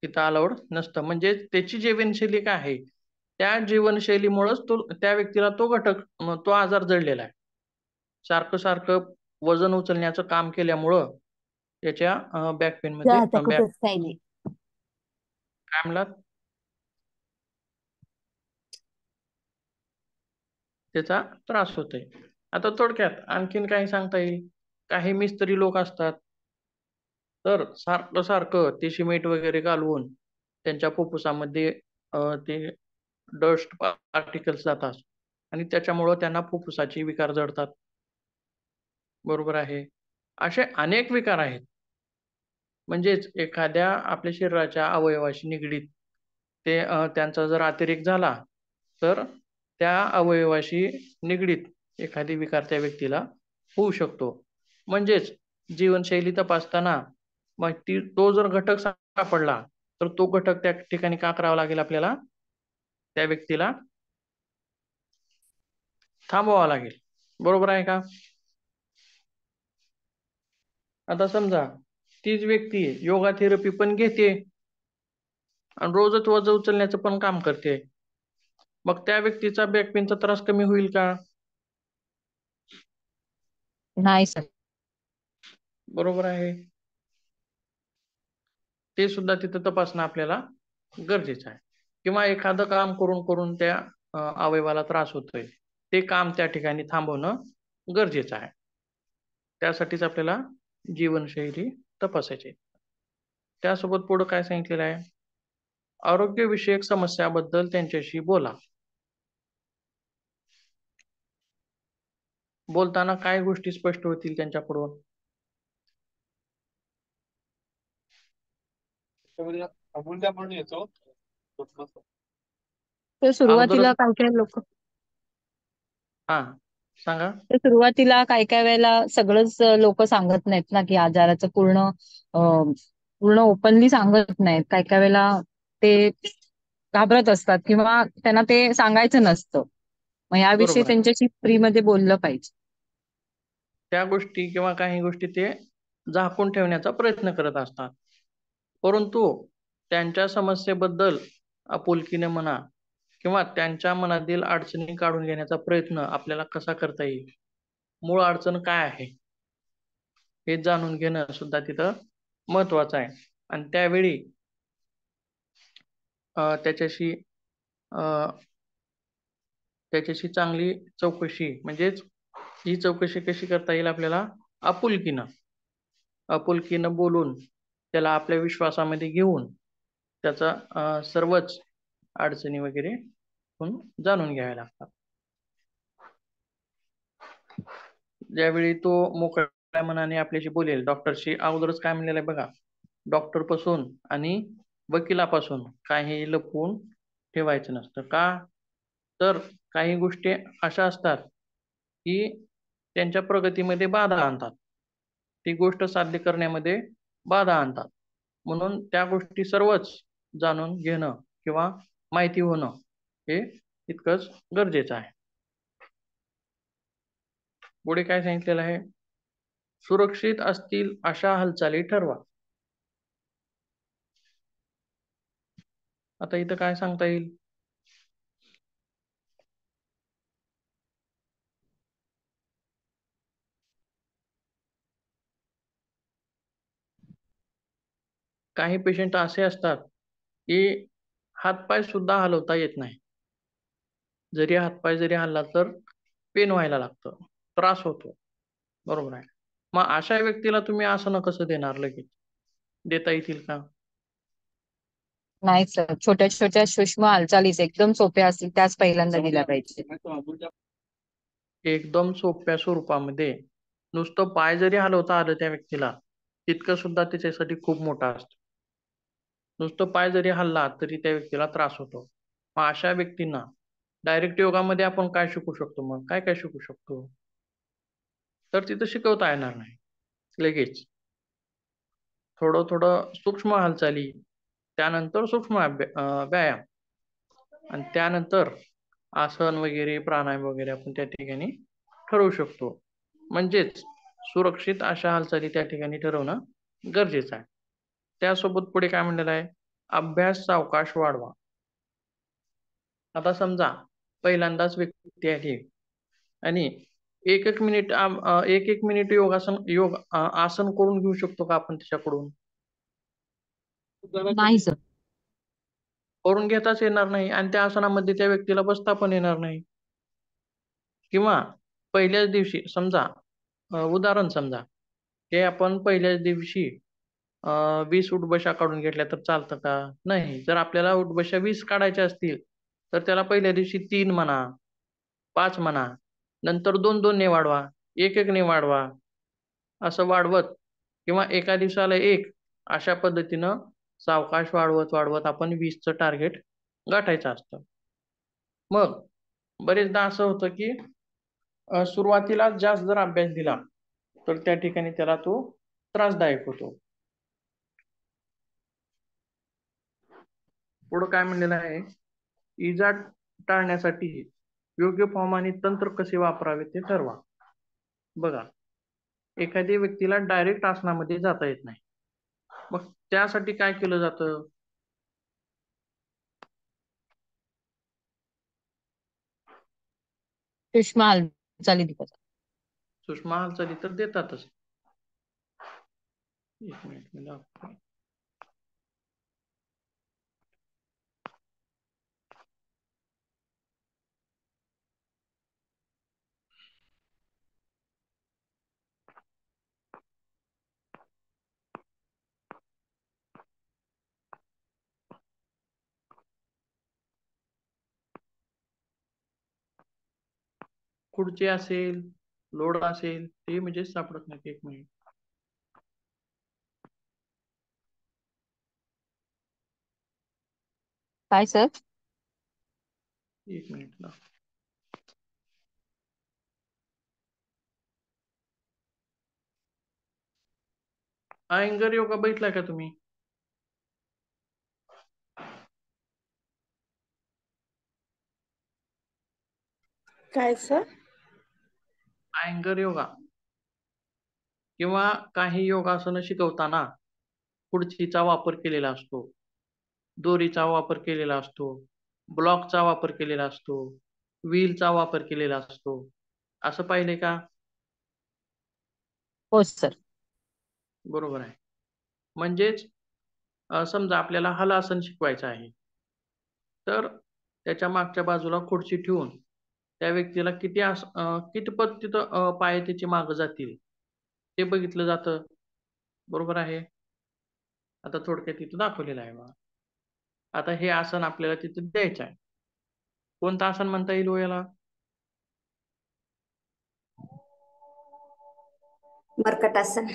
तिथं अलाउड नसतं. म्हणजे त्याची जीवनशैली काय आहे, त्या जीवनशैलीमुळेच त्या व्यक्तीला तो घटक, तो आजार जडलेला आहे. सारखं सारखं वजन उचलण्याचं काम केल्यामुळं त्याच्या बॅक पेन मध्ये आता बॅक कुठंच काही नाही. काय म्हणलात, त्याचा त्रास होतोय. आता थोडक्यात आणखीन काही सांगता येईल. काही मिस्त्री लोक असतात, तर सारखं सारखं ते सिमेंट वगैरे घालवून त्यांच्या फुफ्फुसामध्ये ते डस्ट पार्टिकल्स जातात आणि त्याच्यामुळं त्यांना फुफ्फुसाचे विकार जडतात. बरोबर आहे. असे अनेक विकार आहेत. म्हणजेच एखाद्या आपल्या शरीराच्या अवयवाशी निगडीत ते त्यांचा जर अतिरेक झाला, तर त्या अवयवाशी निगडीत एखादी विकार त्या व्यक्तीला होऊ शकतो. म्हणजेच जीवनशैली तपासताना मग तो जर घटक सापडला, तर तो घटक त्या ठिकाणी का करावा लागेल आपल्याला? त्या व्यक्तीला थांबवावा लागेल. बरोबर आहे का? आता समजा तीच व्यक्ती योगा थेरपी पण घेते आणि रोजच वजन उचलण्याचं पण काम करते, मग त्या व्यक्तीचा बॅक पेनचा त्रास कमी होईल का? नाही सर. बरोबर आहे. ते सुद्धा तिथं तपासणं आपल्याला गरजेचं आहे. किंवा एखादं काम करून करून त्या अवयवाला त्रास होतोय, ते काम त्या ठिकाणी थांबवणं गरजेचं आहे. त्यासाठीच आपल्याला जीवनशैली तपासायची. त्यासोबत पुढे काय सांगितलेलं आहे? आरोग्यविषयक समस्याबद्दल त्यांच्याशी बोला. बोलताना काय गोष्टी स्पष्ट होतील त्यांच्याकडून? अमूल्य म्हणून येतो. तर सुरुवातीला अगोदरच काय काय लोक हा सांगा. तर सुरुवातीला काही काही वेळेला सगळंच लोक सांगत नाहीत ना, की आजाराचं पूर्ण ओपनली सांगत नाहीत. काही काही वेळेला ते घाबरत असतात किंवा त्यांना ते सांगायचं नसतं. मग याविषयी बरोबर आहे. त्यांच्याशी फ्रीमध्ये बोललं पाहिजे. त्या गोष्टी किंवा काही गोष्टी ते झाकून ठेवण्याचा प्रयत्न करत असतात, परंतु त्यांच्या समस्येबद्दल आपुलकीने म्हणा किंवा त्यांच्या मनातील अडचणी काढून घेण्याचा प्रयत्न आपल्याला कसा करता येईल, मूळ अडचण काय आहे हे जाणून घेणं सुद्धा तिथं महत्वाचं आहे. आणि त्यावेळी त्याच्याशी त्याच्याशी चांगली चौकशी, म्हणजेच ही चौकशी कशी करता येईल आपल्याला, आपुलकीनं बोलून त्याला आपल्या विश्वासामध्ये घेऊन त्याचा सर्वच अडचणी वगैरे जाणून घ्याव्या लागतात. ज्यावेळी तो मोकळ्या मनाने आपल्याशी बोलेल, डॉक्टरशी अगोदरच काय म्हणलेलं आहे बघा, डॉक्टर पासून आणि वकिलापासून काही लपवून ठेवायचं नसतं. का तर काही गोष्टी अशा असतात की त्यांच्या प्रगतीमध्ये बाधा आणतात, ती गोष्ट साध्य करण्यामध्ये बाधा आणतात. म्हणून त्या गोष्टी सर्वच जाणून घेणं किंवा माहिती होणं हे तितकंच गरजेचं आहे. पुढे काय सांगितलेलं आहे, सुरक्षित असतील अशा हालचाली ठरवा. आता इथं काय सांगता येईल, काही पेशंट असे असतात की हातपाय सुद्धा हलवता येत नाही, जरी हातपाय जरी हल्ला तर पेन व्हायला लागतं, त्रास होतो. बरोबर आहे. मग अशा व्यक्तीला तुम्ही आसनं कसं देणार, लगेच देता येतील का? नाही सर, छोट्या छोट्या सूक्ष्म हालचालीच एकदम सोप्या असतील त्याच पहिल्यांदा दिल्या पाहिजे. एकदम सोप्या स्वरूपामध्ये नुसतं पाय जरी हलवता आलं त्या व्यक्तीला, तितकं सुद्धा त्याच्यासाठी खूप मोठा असतं. नुसतं पाय जरी हल्ला तरी त्या व्यक्तीला त्रास होतो. मग अशा व्यक्तींना डायरेक्ट योगामध्ये आपण काय शिकू शकतो, मग काय काय शिकू शकतो, तर तिथं शिकवता येणार नाही लगेच. थोडं थोडं सूक्ष्म हालचाली, त्यानंतर सूक्ष्म व्यायाम, आणि त्यानंतर आसन वगैरे प्राणायाम वगैरे आपण त्या ठिकाणी ठरवू शकतो. म्हणजेच सुरक्षित अशा हालचाली त्या ठिकाणी ठरवणं गरजेचं आहे. त्यासोबत पुढे काय म्हणलेलं आहे, अभ्यास सावकाश वाढवा. आता समजा पहिल्यांदाच व्यक्ती आहे आणि एक एक मिनिट एक एक मिनिट आसन करून घेऊ शकतो का आपण त्याच्याकडून? नाही सर. करून घेताच येणार नाही, आणि त्या आसनामध्ये त्या व्यक्तीला बसता पण येणार नाही. किंवा पहिल्याच दिवशी समजा, उदाहरण समजा, हे आपण पहिल्याच दिवशी 20 उठबशा काढून घेतल्या तर चालतं का? नाही. जर आपल्याला उठबशा 20 काढायच्या असतील तर त्याला पहिल्या दिवशी 3 म्हणा, 5 म्हणा, नंतर 2-2 ने वाढवा, 1-1 ने वाढवा, असं वाढवत किंवा एका दिवसाला 1 अशा पद्धतीनं सावकाश वाढवत वाढवत आपण 20चं टार्गेट गाठायचं असतं. मग बरेचदा असं होतं की सुरुवातीला जास्त जर अभ्यास दिला तर त्या ठिकाणी त्याला तो त्रासदायक होतो. पुढं काय म्हणलेलं आहे, इजा टाळण्यासाठी योग्य फॉर्म आणि तंत्र कसे वापरावे ते ठरवा. बघा, एखाद्या व्यक्तीला डायरेक्ट आसनामध्ये जाता येत नाही, मग त्यासाठी काय केलं जातं, सूक्ष्म हालचाली दिल्या. सूक्ष्म हालचाली तर देतातच. एक मिनिट मी दाखवतो. खुर्ची असेल, लोड असेल, ते म्हणजे सापडत नाही. एक मिनिट, काय सर? एक मिनिट ना. अयंगर योगा बघितलाय का तुम्ही? काय सर? अँगर योगा किंवा काही योगासनं शिकवताना खुर्चीचा वापर केलेला असतो, दोरीचा वापर केलेला असतो, ब्लॉकचा वापर केलेला असतो, व्हीलचा वापर केलेला असतो. असं पाहिले का? हो सर. बरोबर आहे. म्हणजेच समजा आपल्याला हलासन शिकवायचं आहे, तर त्याच्या मागच्या बाजूला खुर्ची ठेवून त्या व्यक्तीला कितपत तिथं पाय त्याचे मागं जातील ते बघितलं जातं. बरोबर आहे. आता थोडक्यात तिथं दाखवलेलं आहे बघा. आता हे आसन आपल्याला तिथं द्यायचं आहे. कोणतं आसन म्हणता येईल हो याला? मर्कटासन.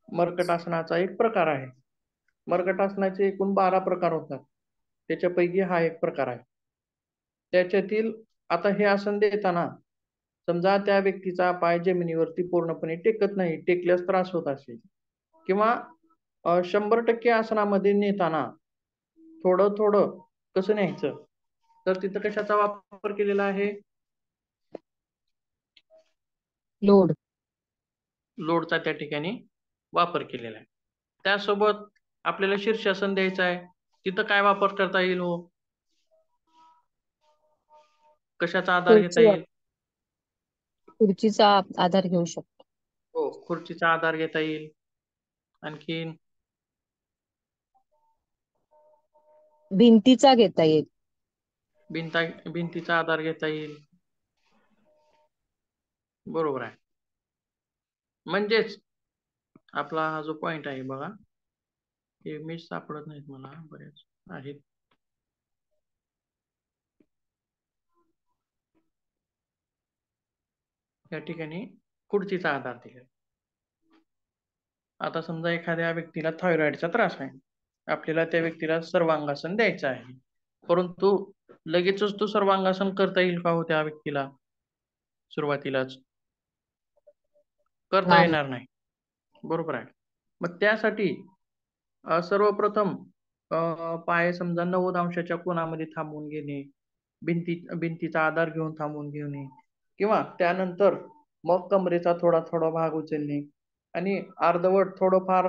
मर्कटासनाचा एक प्रकार आहे. मर्कटासनाचे एकूण 12 प्रकार होतात. त्याच्यापैकी हा एक प्रकार आहे. त्याच्यातील आता हे आसन देताना समजा त्या व्यक्तीचा पाय जमिनीवरती पूर्णपणे टेकत नाही, टेकल्यास त्रास होत असेल किंवा 100% आसनामध्ये नेताना थोडं थोडं कसं न्यायचं, तर तिथं कशाचा वापर केलेला आहे? लोड. लोडचा त्या ठिकाणी वापर केलेला आहे. त्यासोबत आपल्याला शीर्षासन द्यायचं आहे, तिथं काय वापर करता येईल हो? कशाचा आधार घेता येईल? खुर्चीचा आधार घेऊ शकतो. हो, खुर्चीचा आधार घेता येईल. आणखीन भिंतीचा घेता येईल. भिंतीचा आधार घेता येईल. बरोबर आहे. म्हणजेच आपला हा जो पॉइंट आहे बघा, हे मी सापडत नाहीत मला, बरेच आहेत. या ठिकाणी खुर्चीचा आधार दिला. आता समजा एखाद्या व्यक्तीला थायरॉइडचा त्रास आहे, आपल्याला त्या व्यक्तीला सर्वांगासन द्यायचं आहे, परंतु लगेचच तो सर्वांगासन करता येईल का हो त्या व्यक्तीला? सुरुवातीलाच करता नाही. येणार नाही. बरोबर आहे. मग त्यासाठी सर्वप्रथम पाय समजा 90 अंशाच्या कोनामध्ये थांबवून घेणे, भिंतीचा आधार घेऊन थांबवून घेणे किंवा त्यानंतर मग कमरेचा थोडा थोडा भाग उचलणे आणि अर्धवट थोडंफार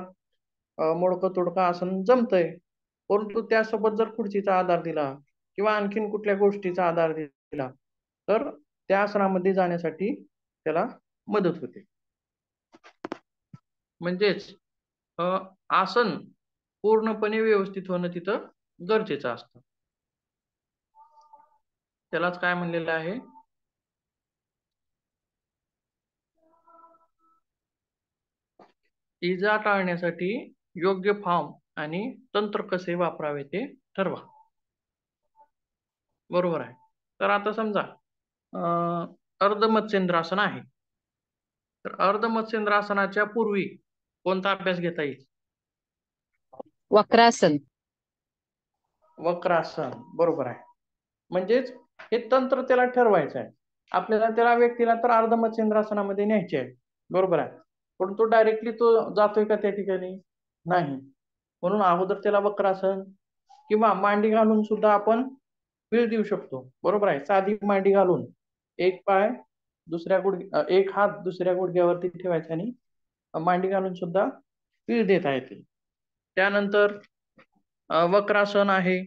मोडकं तोडकं आसन जमतंय, परंतु त्यासोबत जर खुर्चीचा आधार दिला किंवा आणखीन कुठल्या गोष्टीचा आधार दिला तर त्या आसनामध्ये जाण्यासाठी त्याला मदत होते. म्हणजेच आसन पूर्णपणे व्यवस्थित होणं तिथं गरजेचं असतं. त्यालाच काय म्हणलेलं आहे? इजा टाळण्यासाठी योग्य फॉर्म आणि तंत्र कसे वापरावे ते ठरवा. बरोबर आहे. तर आता समजा अर्धमत्स्येंद्रासन आहे, तर अर्धमत्स्येंद्रासनाच्या पूर्वी कोणता अभ्यास घेता येईल? वक्रासन. वक्रासन. बरोबर आहे. म्हणजेच हे तंत्र त्याला ठरवायचं आहे. आपल्याला त्या व्यक्तीला तर अर्धमत्स्येंद्रासनामध्ये न्यायचे आहे. बरोबर आहे. परंतु डायरेक्टली तो जातोय का त्या ठिकाणी? नाही. म्हणून अगोदर त्याला वक्रासन किंवा मांडी घालून सुद्धा आपण पीळ देऊ शकतो. बरोबर आहे. साधी मांडी घालून एक हात दुसऱ्या गुडघ्यावरती ठेवायचा आणि मांडी घालून सुद्धा पीळ देता येते. त्यानंतर वक्रासन आहे.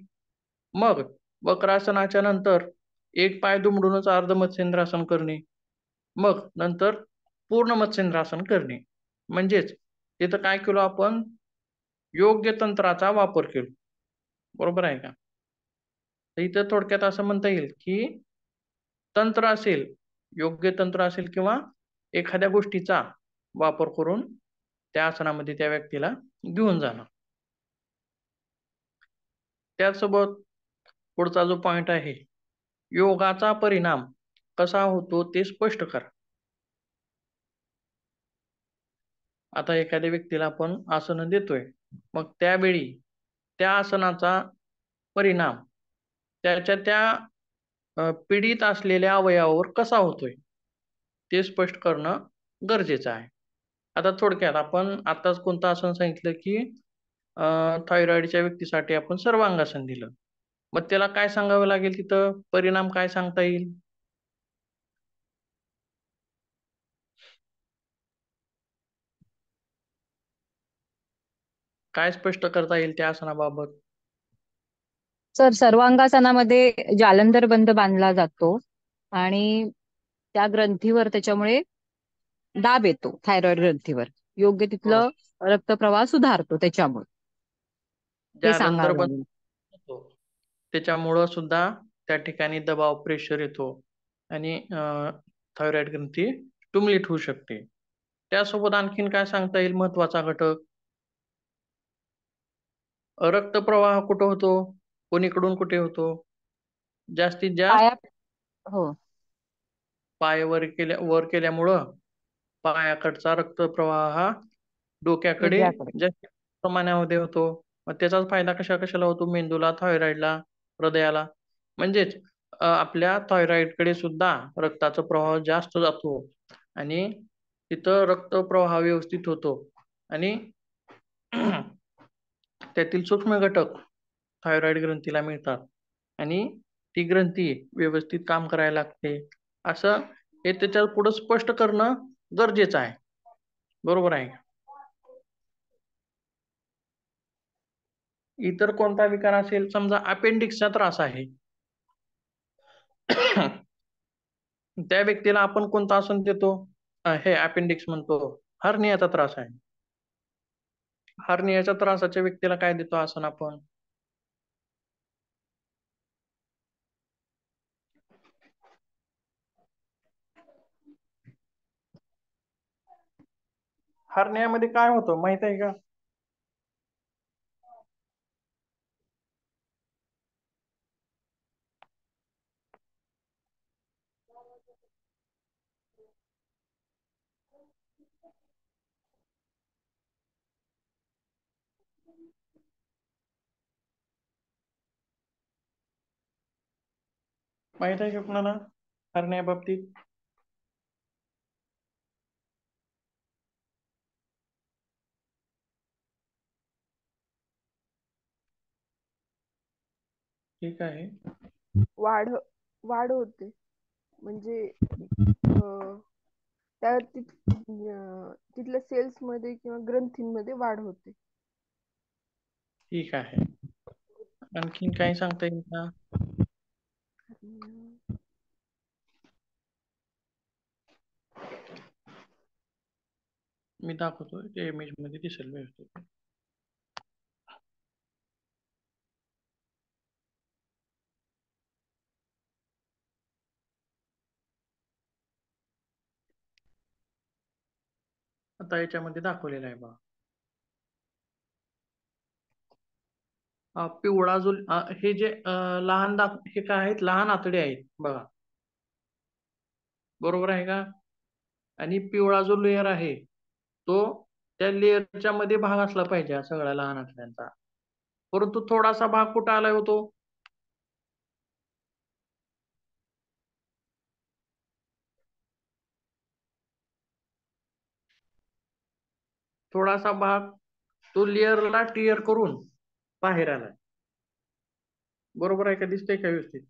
मग वक्रासनाच्या नंतर एक पाय दुमडूनच अर्धमत्स्येंद्रासन करणे, मग नंतर पूर्ण मत्स्येंद्रासन करणे. म्हणजेच तिथं काय केलं आपण? योग्य तंत्राचा वापर केला. बरोबर आहे का? तर इथं थोडक्यात असं म्हणता येईल की तंत्र असेल, योग्य तंत्र असेल किंवा एखाद्या गोष्टीचा वापर करून त्या आसनामध्ये त्या व्यक्तीला घेऊन जाणं. त्याचसोबत पुढचा जो पॉइंट आहे, योगाचा परिणाम कसा होतो ते स्पष्ट करा. आता एखाद्या व्यक्तीला आपण आसन देतोय, मग त्यावेळी त्या आसनाचा परिणाम त्याच्या त्या पीडित असलेल्या अवयवावर कसा होतोय ते स्पष्ट करणं गरजेचं आहे. आता थोडक्यात आपण आताच कोणतं आसन सांगितलं की थायरॉइडच्या व्यक्तीसाठी आपण सर्वांगासन दिलं. मग त्याला काय सांगावं लागेल, तिथं परिणाम काय सांगता येईल? काय स्पष्ट करता येईल त्या आसनाबाबत? सर, सर्वांगासनामध्ये जालंधर बंद बांधला जातो आणि त्या ग्रंथीवर त्याच्यामुळे दाब येतो, थायरॉइड ग्रंथीवर. योग्य तिथलं रक्तप्रवाह सुधारतो त्याच्यामुळे. हे जालंधर सांगावं बंद लागेल. होतो त्याच्यामुळं सुद्धा त्या ठिकाणी दबाव, प्रेशर येतो आणि थायरॉइड ग्रंथी स्टिम्युलेट होऊ शकते. त्यासोबत आणखीन काय सांगता येईल महत्वाचा घटक? रक्तप्रवाह कुठं होतो? कोणीकडून कुठे होतो? जास्तीत जास्त पाया हो. पाय वर केल्यामुळं पायाकडचा रक्तप्रवाह हा डोक्याकडे उजव्याकडे. जास्त प्रमाणामध्ये होतो. मग त्याचाच फायदा कशाला होतो? मेंदूला, थायरॉइडला, हृदयाला. म्हणजेच आपल्या थायरॉइडकडे सुद्धा रक्ताचा प्रवाह जास्त जातो आणि तिथं रक्तप्रवाह व्यवस्थित होतो आणि त्यातील सूक्ष्म घटक थायरॉइड ग्रंथीला मिळतात आणि ती ग्रंथी व्यवस्थित काम करायला लागते. असं हे त्याच्या पुढे स्पष्ट करणं गरजेचं आहे. बरोबर आहे. इतर कोणता विकार असेल, समजा अपेंडिक्सचा त्रास आहे त्या व्यक्तीला आपण कोणतं आसन देतो? हे अपेंडिक्स म्हणतो. हर्नियाचा त्रास आहे. हर्नियाच्या त्रासाच्या व्यक्तीला काय देतो आसन आपण? हर्नियामध्ये काय होतं माहित आहे का? माहित आहे का कुणाला हर्निया बाबतीत? ठीक आहे. वाढ वाढ होते म्हणजे त्या तिथल्या सेल्स मध्ये किंवा ग्रंथींमध्ये वाढ होते. ठीक आहे. आणखीन काही सांगता येईल का? मी दाखवतो, ते इमेज मध्ये दिसेल व्यवस्थित. आता याच्यामध्ये दाखवलेलं आहे बघा. पिवळा जो हे जे लहान हे काय आहेत? लहान आतडे आहेत बघा. बरोबर आहे का? आणि पिवळा जो लेअर आहे तो त्या लेअरच्या मध्ये भाग असला पाहिजे हा सगळ्या लहान आतड्यांचा. परंतु थोडासा भाग कुठं आलाय होतो? थोडासा भाग तो लेअरला टिअर करून बाहेर आलाय. बरोबर आहे का? दिसतंय का व्यवस्थित?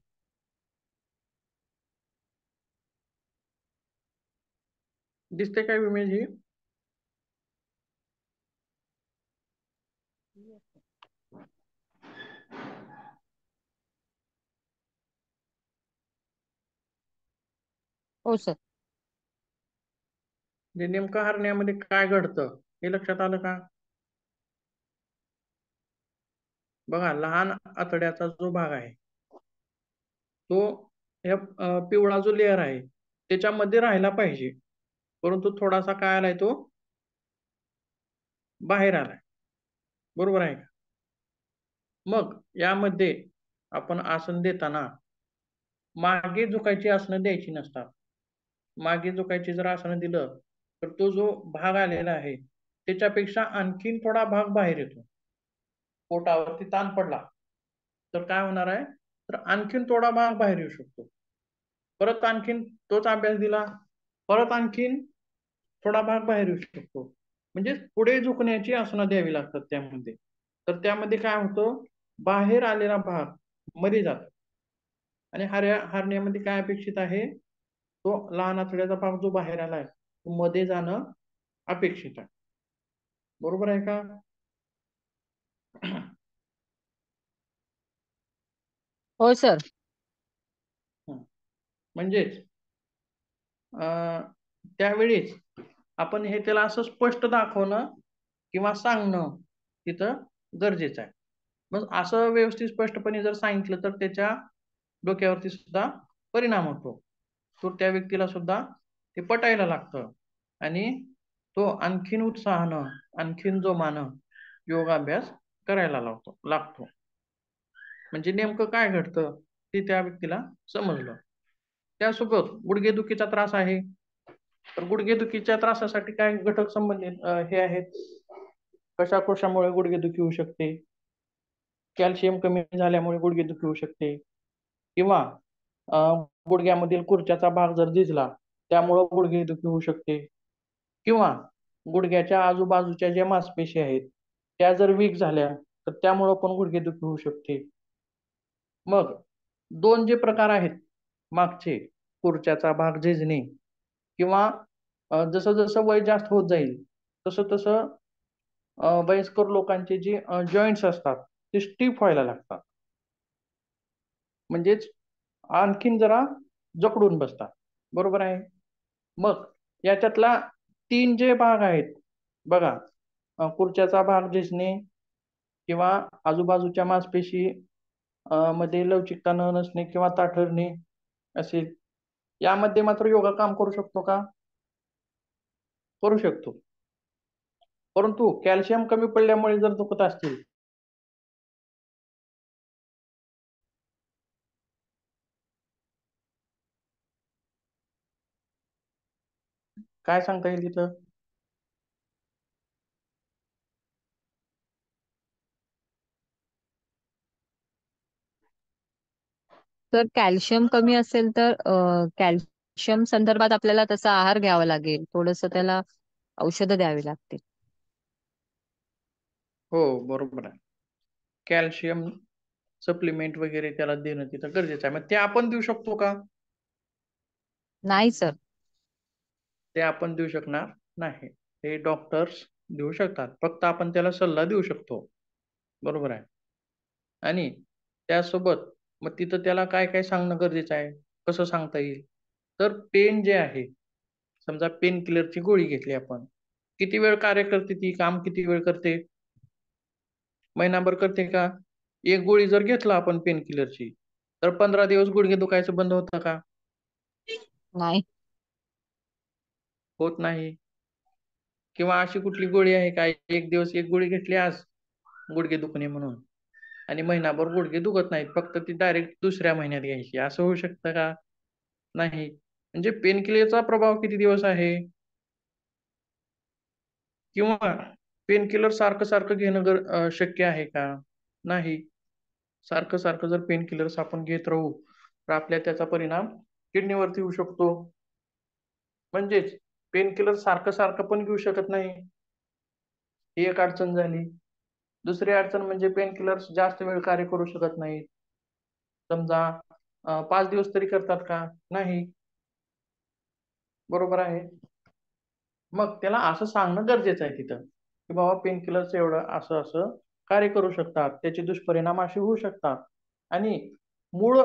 दिसते काय इमेज ही? हो सर. जे नेमकं हरण्यामध्ये काय घडतं हे लक्षात आलं का? बघा, लहान आतड्याचा जो भाग आहे तो पिवळा जो लेअर आहे त्याच्यामध्ये राहायला पाहिजे, परंतु थोडासा काय आलाय तो बाहेर आलाय. बरोबर आहे का? मग यामध्ये आपण आसन देताना मागे झुकायची आसनं द्यायची नसतात. मागे झुकायची जर आसनं दिलं तर तो जो भाग आलेला आहे त्याच्यापेक्षा आणखीन थोडा भाग बाहेर येतो. पोटावरती ताण पडला तर काय होणार आहे? तर आणखीन थोडा भाग बाहेर येऊ शकतो. परत आणखीन तोच अभ्यास दिला, परत आणखीन थोडा भाग बाहेर येऊ शकतो. म्हणजे पुढे झुकण्याची आसनं द्यावी लागतात त्यामध्ये. तर त्यामध्ये काय होतं? बाहेर आलेला भाग मध्ये जातो आणि हरण्यामध्ये काय अपेक्षित आहे? तो लहान आतड्याचा भाग जो बाहेर आलाय तो मध्ये जाणं अपेक्षित आहे. बरोबर आहे का? हो सर. म्हणजेच त्यावेळीच आपण हे त्याला असं स्पष्ट दाखवणं किंवा सांगणं तिथं गरजेचं आहे. मग असं व्यवस्थित स्पष्टपणे जर सांगितलं तर त्याच्या डोक्यावरती सुद्धा परिणाम होतो. तो त्या व्यक्तीला सुद्धा ते पटायला लागतं आणि तो आणखीन उत्साहानं आणखीन जोमानं योगाभ्यास करायला लागतो. म्हणजे नेमकं काय घडतं ते त्या व्यक्तीला समजलं. त्यासोबत गुडघेदुखीचा त्रास आहे तर गुडघेदुखीच्या त्रासासाठी काय घटक संबंधित हे आहेत. कशामुळे गुडघेदुखी होऊ शकते. कॅल्शियम कमी झाल्यामुळे गुडघेदुखी होऊ शकते किंवा गुडघ्यामधील खुर्च्याचा भाग जर झिजला त्यामुळं गुडघेदुखी होऊ शकते किंवा गुडघ्याच्या आजूबाजूच्या ज्या मांसपेशी आहेत त्या जर वीक झाल्या तर त्यामुळं पण गुडघेदुखी होऊ शकते. मग 2 जे प्रकार आहेत मागचे, खुर्च्याचा भाग झिजणे किंवा जसं जसं वय जास्त होत जाईल तसं तसं वयस्कर लोकांचे जे जॉईंट्स असतात ते स्टिफ व्हायला लागतात. म्हणजेच आणखीन जरा जकडून बसतात. बरोबर आहे. मग याच्यातला 3 जे भाग आहेत बघा, खुर्च्याचा भाग झिजणे किंवा आजूबाजूच्या मांसपेशी मध्ये लवचिकता न नसणे किंवा ताठरणे असेल, यामध्ये मात्र योगा काम करू शकतो का? करू शकतो. परंतु कॅल्शियम कमी पडल्यामुळे जर दुखत असतील काय सांगता येईल तिथं? तर कॅल्शियम कमी असेल तर कॅल्शियम संदर्भात आपल्याला तसा आहार घ्यावा लागेल. थोडंसं त्याला औषधं द्यावी लागतील. हो, बरोबर आहे. कॅल्शियम सप्लिमेंट वगैरे त्याला देणं तिथं गरजेचं आहे. मग ते आपण देऊ शकतो का? नाही सर. ते आपण देऊ शकणार नाही. हे डॉक्टर्स देऊ शकतात. फक्त आपण त्याला सल्ला देऊ शकतो. बरोबर आहे. आणि त्यासोबत मग तिथं त्याला काय काय सांगणं गरजेचं आहे? कसं सांगता येईल? तर पेन जे आहे, समजा पेन किलरची गोळी घेतली आपण. किती वेळ कार्य करते ती? काम किती वेळ करते? महिनाभर करते का? एक गोळी जर घेतला आपण पेन किलरची तर 15 दिवस गुडघे दुखायचं बंद होतं का? नाही. होत नाही. किंवा अशी कुठली गोळी आहे का एक दिवस एक गोळी घेतली आज गुडघे दुखणे म्हणून आणि महिनाभर गुडघे दुखत नाहीत, फक्त ती डायरेक्ट दुसऱ्या महिन्यात घ्यायची, असं होऊ शकतं का? नाही. म्हणजे पेन किलरचा प्रभाव किती दिवस आहे? किंवा पेन किलर सारखं सारखं घेणं शक्य आहे का? नाही. सारखं सारखं जर पेन किलर्स आपण घेत राहू तर आपल्या त्याचा परिणाम किडनीवरती होऊ शकतो. म्हणजेच पेन किलर सारखं सारखं पण घेऊ शकत नाही, ही एक अडचण झाली. दुसरी अडचण म्हणजे पेन किलर्स जास्त वेळ कार्य करू शकत नाहीत. समजा 5 दिवस तरी करतात का? नाही. बरोबर आहे. मग त्याला असं सांगणं गरजेचं आहे तिथं की बाबा पेन किलरचं एवढं असं असं कार्य करू शकतात, त्याचे दुष्परिणाम असे होऊ शकतात. आणि मूळ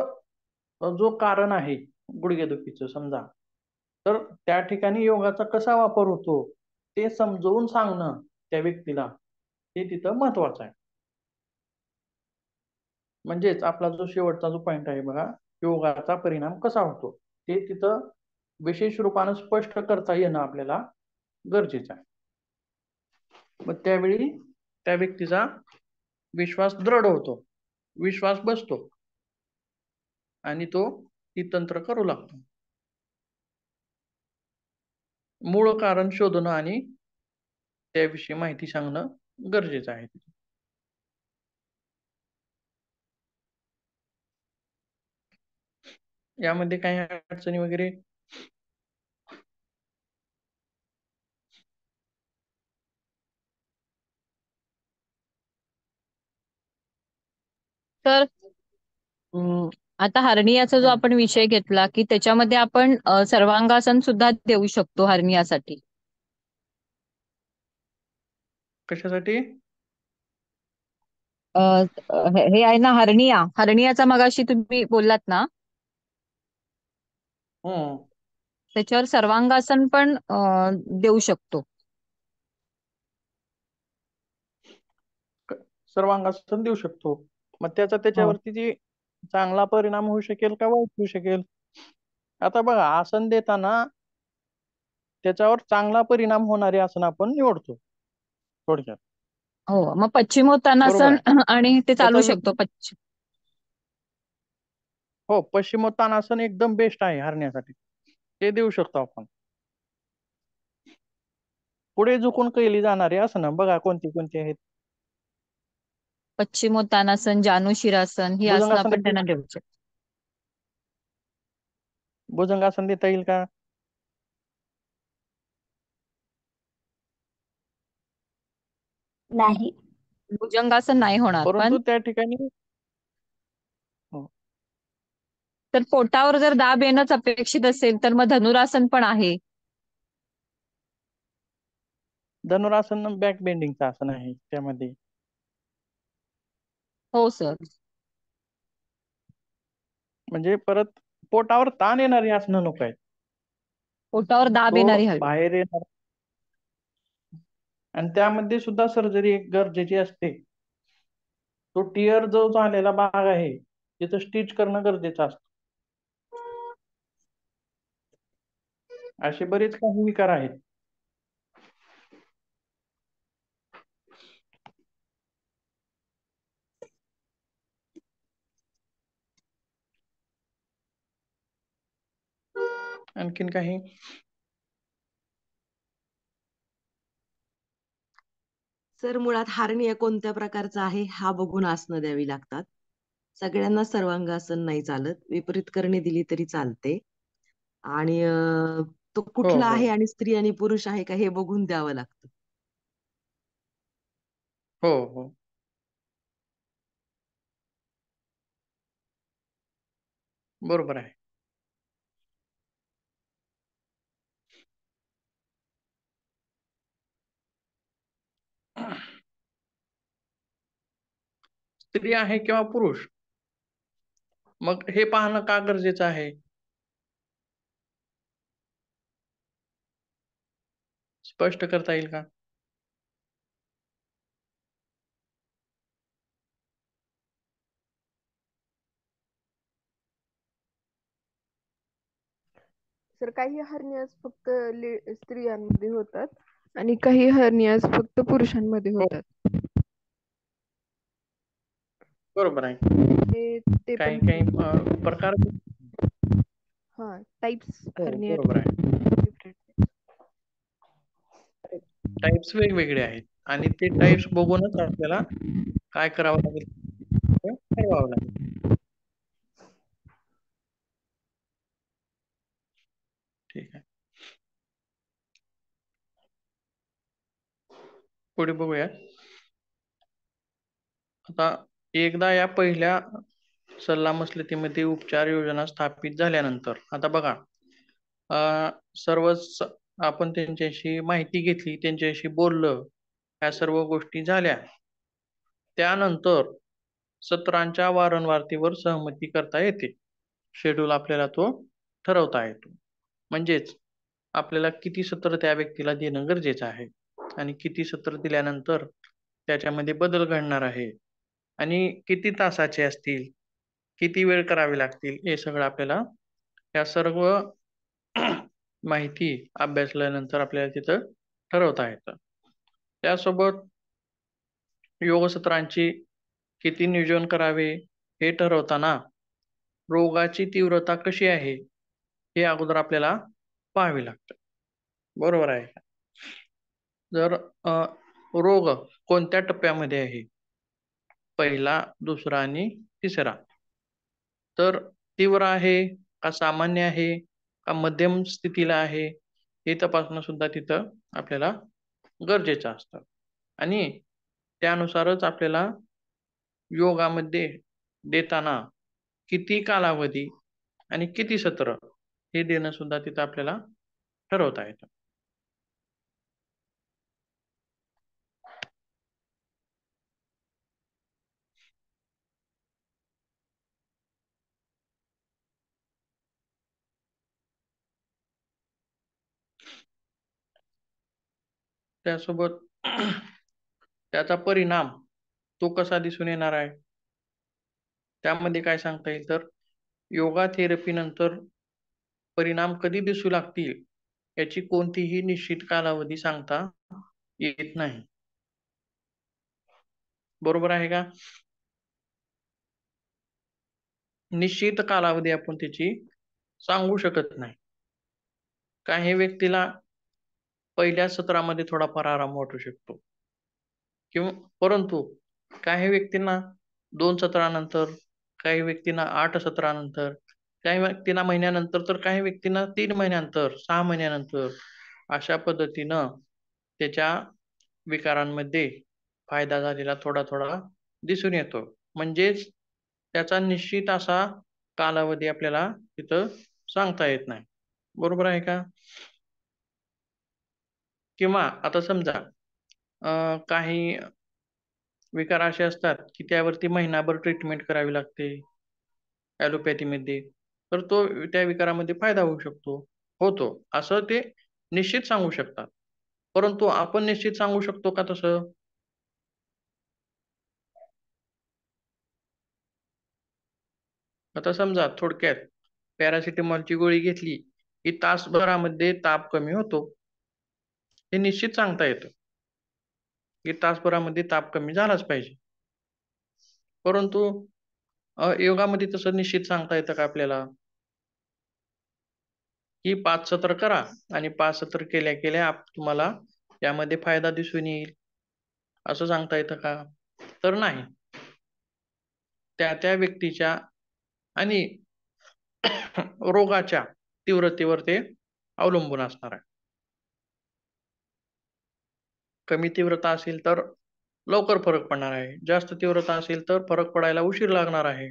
जो कारण आहे गुडघेदुखीचं समजा, तर त्या ठिकाणी योगाचा कसा वापर होतो ते समजवून सांगणं त्या व्यक्तीला, हे तिथं महत्वाचं आहे. म्हणजेच आपला जो शेवटचा जो पॉइंट आहे बघा, योगाचा परिणाम कसा होतो ते तिथं विशेष रूपानं स्पष्ट करता येणं आपल्याला गरजेचं आहे. मग त्यावेळी त्या व्यक्तीचा विश्वास दृढ होतो, विश्वास बसतो आणि तो ती तंत्र करू लागतो. मूळ कारण शोधणं आणि त्याविषयी माहिती सांगणं गरजेचं आहे. यामध्ये काही अडचणी वगैरे? तर आता हर्नियाचा जो आपण विषय घेतला की त्याच्यामध्ये आपण सर्वांगासन सुद्धा देऊ शकतो हर्नियासाठी. कशासाठी? अ, हे आहे ना हर्नियाचा मगाशी तुम्ही बोललात ना, हम्म. त्याच्यावर सर्वांगासन पण देऊ शकतो. सर्वांगासन देऊ शकतो. मग त्याचा हो त्याच्यावरती जी चांगला परिणाम होऊ शकेल का वाईट होऊ शकेल. आता बघा, आसन देताना त्याच्यावर चांगला परिणाम होणारे आसन आपण निवडतो थोडक्यात. हो, मग बरोबर पश्चिमोत्तानासन आहे. आणि ते त्याचा चालू शकतो हो, पश्चिमोत्तानासन एकदम बेस्ट आहे हरण्यासाठी. ते देऊ शकतो आपण. पुढे झुकून केली जाणारी आसनं बघा कोणती कोणती आहेत. पश्चिमोत्तानासन, जानुशिरासन ही आसनं भुजंगासन आपण त्यांना देऊ शकतो. भुजंगासन देता येईल का? नाही. भुजंगासन नाही होणार, पण परंतु त्या ठिकाणी हो, तर पोटावर जर दाब येणंच अपेक्षित असेल तर मग धनुरासन पण आहे. धनुरासन बॅक बेंडिंगचं आसन आहे त्यामध्ये. हो सर. म्हणजे परत पोटावर ताण येणारी आसनं नको आहेत. पोटावर दाब येणारी तो हवी. बाहेर येणार आणि त्यामध्ये सुद्धा सर्जरी एक गरजेची असते. तो टिअर जो झालेला भाग आहे तिथं स्टिच करणं गरजेचं असतं. असे बरेच काही विकार आहेत. आणखीन काही? सर मुळात हार्निया कोणत्या प्रकारचा आहे हा बघून आसनं द्यावी लागतात. सगळ्यांना सर्वांगासन नाही चालत, विपरीत करणे दिली तरी चालते. आणि तो हो कुठला हो आहे आणि स्त्री आणि पुरुष आहे का हे बघून द्यावं लागतं. हो हो, बरोबर आहे. स्त्री आहे किंवा पुरुष, मग हे पाहणं का गरजेचं आहे? स्पष्ट करता येईल का? सर काही हर्नियाज फक्त स्त्रियांमध्ये होतात आणि काही हर्नियाज फक्त पुरुषांमध्ये हो, होतात. बरोबर आहे. ते काही पण काही प्रकार हा टाइप्स हो, हर्निया बरोबर आहे. डिफरंट. टाइप्स वेगवेगळे आहेत आणि ते टाइप्स बघूनच आपल्याला काय करावं लागेल ते ठरवावं लागेल. ठीक आहे. पुढे बघूया. आता एकदा या पहिल्या सल्लामसलतीमध्ये उपचार योजना स्थापित झाल्यानंतर आता बघा, सर्वच आपण त्यांच्याशी माहिती घेतली, त्यांच्याशी बोललं, ह्या सर्व गोष्टी झाल्या. त्यानंतर सत्रांच्या वारंवारतेवर सहमती करता येते. शेड्यूल आपल्याला तो ठरवता येतो. म्हणजेच आपल्याला किती सत्र त्या व्यक्तीला देणं गरजेचं आहे आणि किती सत्र दिल्यानंतर त्याच्यामध्ये बदल घडणार आहे आणि किती तासाचे असतील, किती वेळ करावे लागतील, हे सगळं आपल्याला या सर्व माहिती अभ्यासल्यानंतर आपल्याला तिथं ठरवता येतं. त्यासोबत योगसत्रांची किती नियोजन करावे हे ठरवताना रोगाची तीव्रता कशी आहे हे अगोदर आपल्याला पाहावे लागतं. बरोबर आहे का? जर रोग कोणत्या टप्प्यामध्ये आहे, पहिला, दुसरा आणि तिसरा, तर तीव्र आहे का सामान्य आहे का मध्यम स्थितीला आहे, हे तपासणं सुद्धा तिथं आपल्याला गरजेचं असतं. आणि त्यानुसारच आपल्याला योगामध्ये देताना किती कालावधी आणि किती सत्र हे देणं सुद्धा तिथं आपल्याला ठरवता येतं. त्यासोबत त्याचा परिणाम तो कसा दिसून येणार आहे, त्यामध्ये काय सांगता येईल तर योगा थेरपी नंतर परिणाम कधी दिसू लागतील याची कोणतीही निश्चित कालावधी सांगता येत नाही. बरोबर आहे का? निश्चित कालावधी आपण त्याची सांगू शकत नाही. काही व्यक्तीला पहिल्या सत्रामध्ये थोडाफार आराम वाटू शकतो किंवा परंतु काही व्यक्तींना 2 सत्रानंतर, काही व्यक्तींना 8 सत्रानंतर, काही व्यक्तींना महिन्यानंतर, तर काही व्यक्तींना 3 महिन्यानंतर, 6 महिन्यानंतर अशा पद्धतीनं त्याच्या विकारांमध्ये फायदा झालेला थोडा थोडा दिसून येतो. म्हणजेच त्याचा निश्चित असा कालावधी आपल्याला तिथं सांगता येत नाही. बरोबर आहे का? किंवा आता समजा काही विकार असे असतात की त्यावरती महिनाभर ट्रीटमेंट करावी लागते ॲलोपॅथीमध्ये, तर तो त्या विकारामध्ये फायदा होतो असं ते निश्चित सांगू शकतात. परंतु आपण निश्चित सांगू शकतो का तसं? आता समजा थोडक्यात पॅरासिटामॉलची गोळी घेतली की तासभरामध्ये ताप कमी होतो, हे निश्चित सांगता येतं की तासभरामध्ये ताप कमी झालाच पाहिजे. परंतु योगामध्ये तसं निश्चित सांगता येतं का आपल्याला की 5 सत्र करा आणि 5 सत्र केल्या केल्या तुम्हाला यामध्ये फायदा दिसून येईल असं सांगता येतं का? तर नाही. त्या त्या व्यक्तीच्या आणि रोगाच्या तीव्रतेवर ते अवलंबून असणार आहे. कमी तीव्रता असेल तर लवकर फरक पडणार आहे, जास्त तीव्रता असेल तर फरक पडायला उशीर लागणार आहे.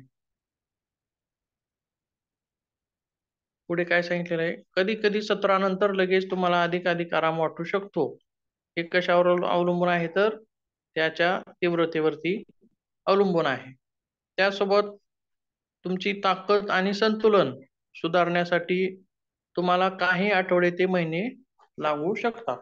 पुढे काय सांगितलेलं आहे, कधी कधी सत्रानंतर लगेच तुम्हाला अधिक आराम वाटू शकतो. हे कशावर अवलंबून आहे तर त्याच्या तीव्रतेवरती अवलंबून आहे. त्यासोबत तुमची ताकद आणि संतुलन सुधारण्यासाठी तुम्हाला काही आठवडे ते महिने लागू शकतात.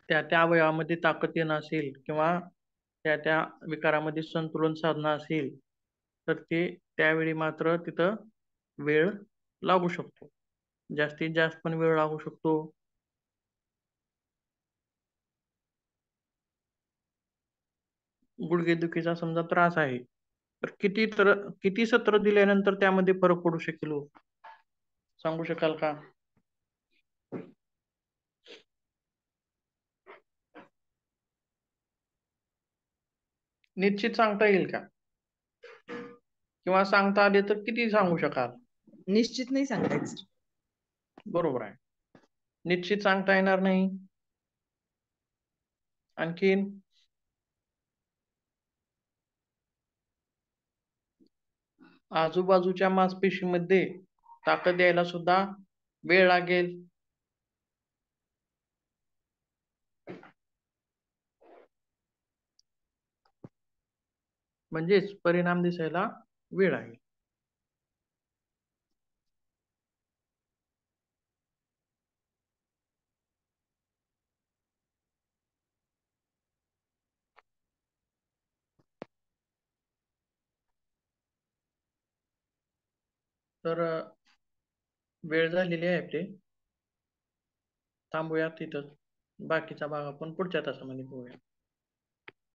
त्या त्या अवयवामध्ये ताकद येणं असेल किंवा त्या त्या विकारामध्ये संतुलन साधणं असेल तर ते त्यावेळी मात्र तिथं वेळ लागू शकतो. जास्तीत जास्त पण वेळ लागू शकतो. गुडघेदुखीचा समजा त्रास आहे तर किती सत्र दिल्यानंतर त्यामध्ये फरक पडू शकेल हो? सांगू शकाल का? निश्चित सांगता येईल का? किंवा सांगता आले तर किती सांगू शकाल? निश्चित नाही सांगतायत सर. बरोबर आहे. निश्चित सांगता येणार नाही. आणखीन आजूबाजूच्या मांसपेशीमध्ये ताकद यायला सुद्धा वेळ लागेल. म्हणजेच परिणाम दिसायला वेळ आहे. तर वेळ झालेली आहे आपली. थांबूया तिथंच. बाकीचा भाग आपण पुढच्या तासामध्ये बघूया.